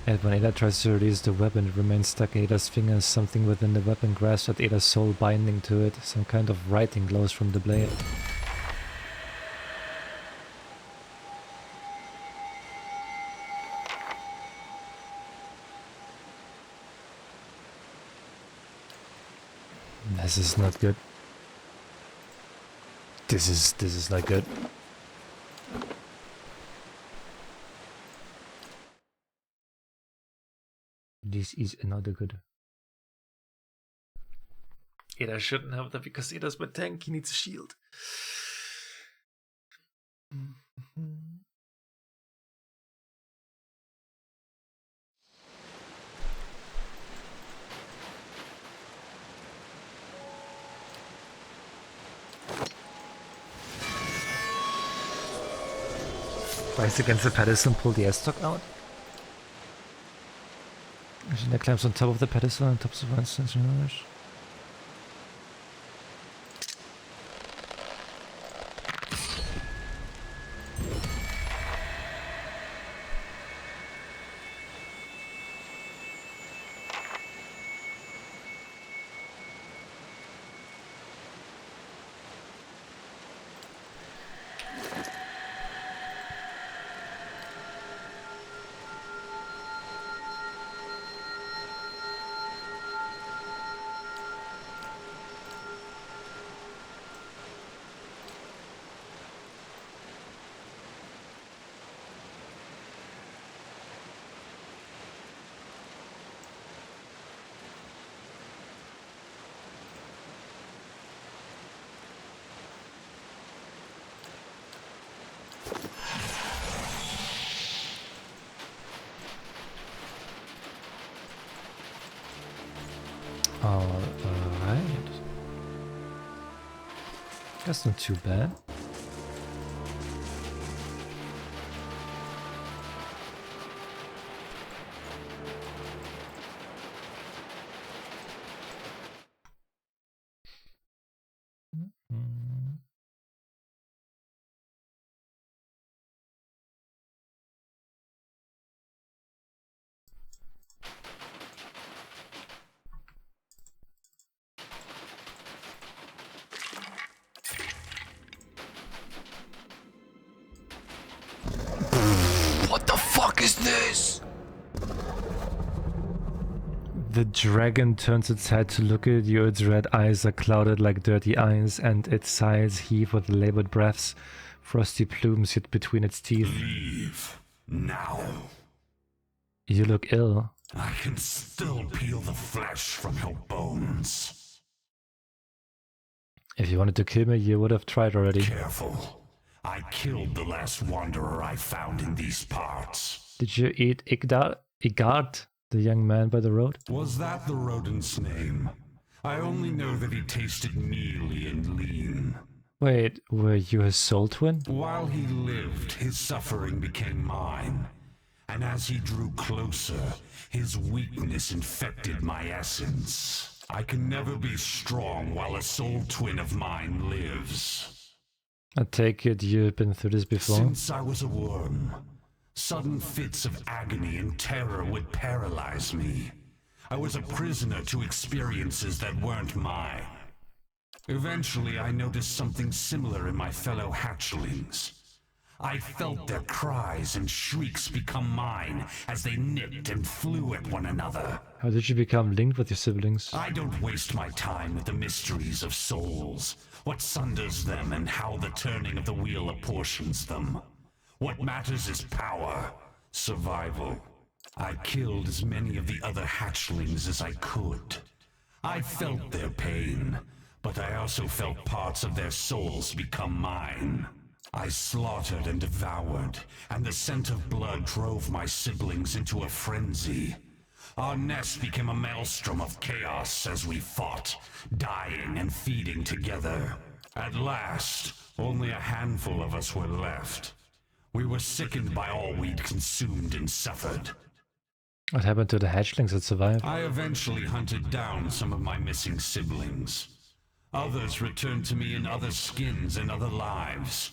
And when Ada tries to release the weapon, it remains stuck in Ada's fingers. Something within the weapon grasps at Ada's soul, binding to it. Some kind of writing glows from the blade. This is not good. This is not good. This is another good. Ada shouldn't have that because Ada's my tank. He needs a shield. Rise against the pedestal and pull the S-stock out. That climbs on top of the pedestal and tops of one sensor. Alright. That's not too bad. What the fuck is this? The dragon turns its head to look at you. Its red eyes are clouded like dirty eyes, and its sides heave with labored breaths. Frosty plumes hit between its teeth. Leave now. You look ill. I can still peel the flesh from your bones. If you wanted to kill me, you would have tried already. Careful. I killed the last wanderer I found in these parts. Did you eat Igard, the young man by the road? Was that the rodent's name? I only know that he tasted mealy and lean. Wait, were you his soul twin? While he lived, his suffering became mine. And as he drew closer, his weakness infected my essence. I can never be strong while a soul twin of mine lives. I take it you've been through this before? Since I was a worm, sudden fits of agony and terror would paralyze me. I was a prisoner to experiences that weren't mine. Eventually, I noticed something similar in my fellow hatchlings. I felt their cries and shrieks become mine as they nipped and flew at one another. How did you become linked with your siblings? I don't waste my time with the mysteries of souls, what sunders them and how the turning of the wheel apportions them. What matters is power, survival. I killed as many of the other hatchlings as I could. I felt their pain, but I also felt parts of their souls become mine. I slaughtered and devoured, and the scent of blood drove my siblings into a frenzy. Our nest became a maelstrom of chaos as we fought, dying and feeding together. At last, only a handful of us were left. We were sickened by all we'd consumed and suffered. What happened to the hatchlings that survived? I eventually hunted down some of my missing siblings. Others returned to me in other skins and other lives,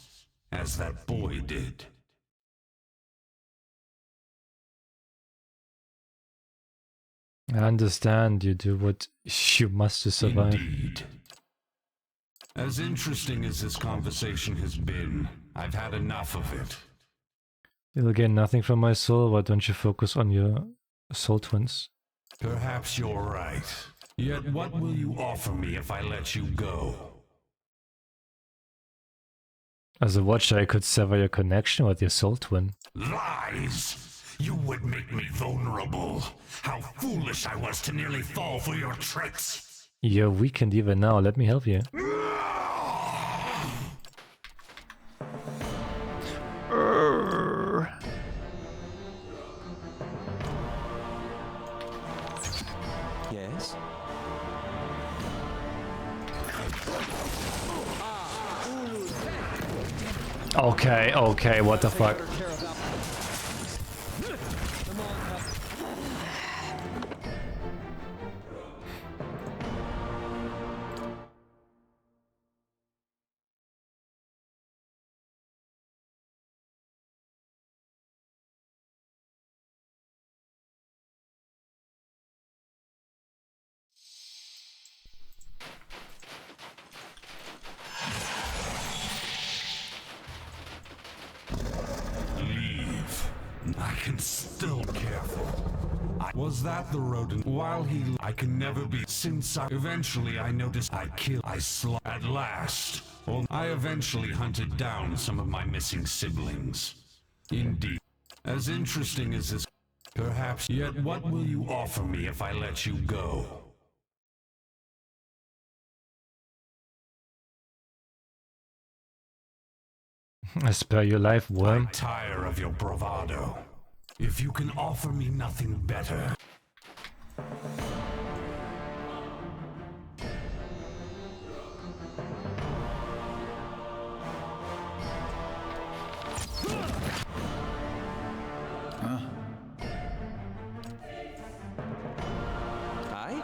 as that boy did. I understand you do what you must to survive. Indeed. As interesting as this conversation has been, I've had enough of it. You'll gain nothing from my soul. Why don't you focus on your soul twins? Perhaps you're right. Yet what will you offer me if I let you go? As a watcher, I could sever your connection with your soul twin. Lies! You would make me vulnerable. How foolish I was to nearly fall for your tricks. You're weakened even now. Let me help you. Yes? Okay, okay, what the fuck? Leave. I can still be careful. Was that the rodent? While I can never be. Since eventually I noticed at last. Well, I eventually hunted down some of my missing siblings. Indeed. As interesting as this, perhaps, yet what will you offer me if I let you go? I spare your life, worm. I tire of your bravado. If you can offer me nothing better. I?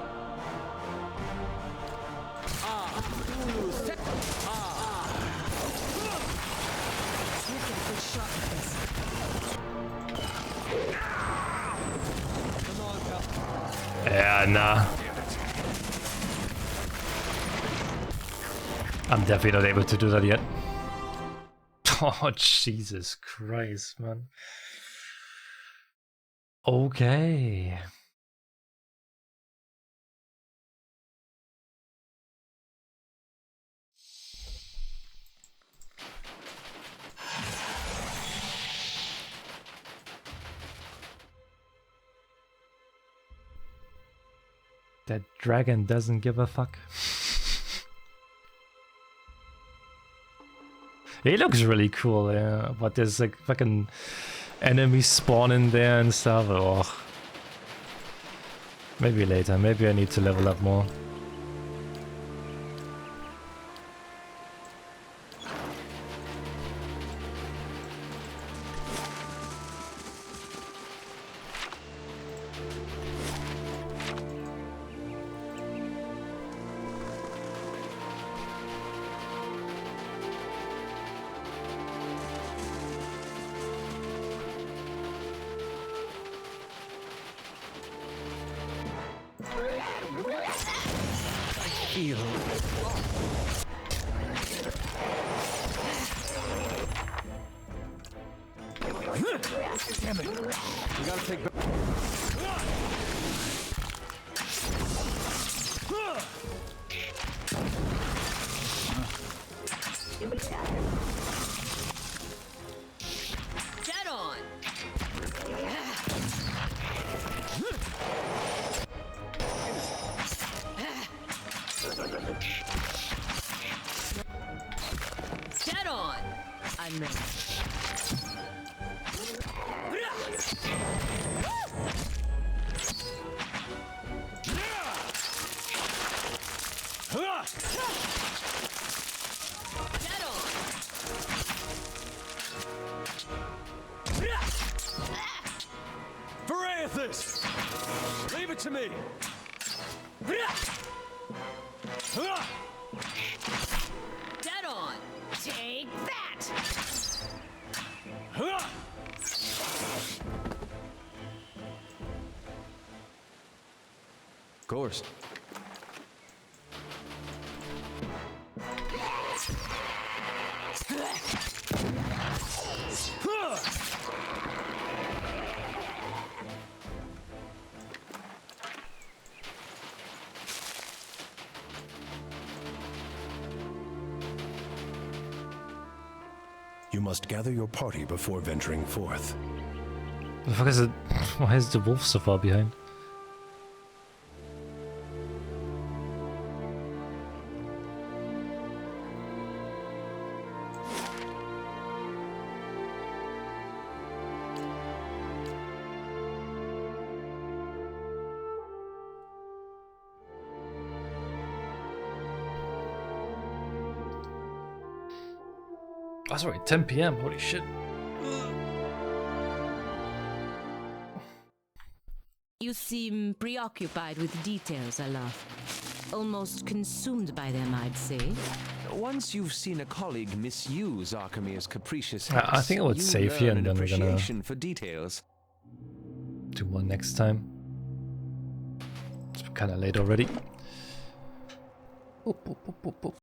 Yeah, nah. I'm definitely not able to do that yet. Oh, Jesus Christ, man. Okay. That dragon doesn't give a fuck. He looks really cool, yeah, but there's like fucking enemies spawning there and stuff. Oh. Maybe later, maybe I need to level up more. Damn it. We gotta take back. Dead on. Dead on. I missed. Dead on. Varathis! Leave it to me! Dead on. Take that. Of course. You must gather your party before venturing forth. The fuck is it? Why is the wolf so far behind? Oh, sorry, 10 PM, holy shit. You seem preoccupied with details, Alaf. Almost consumed by them, I'd say. Once you've seen a colleague misuse Archimede's capricious I think I would save here and then we're gonna for details. do one next time. It's kinda late already.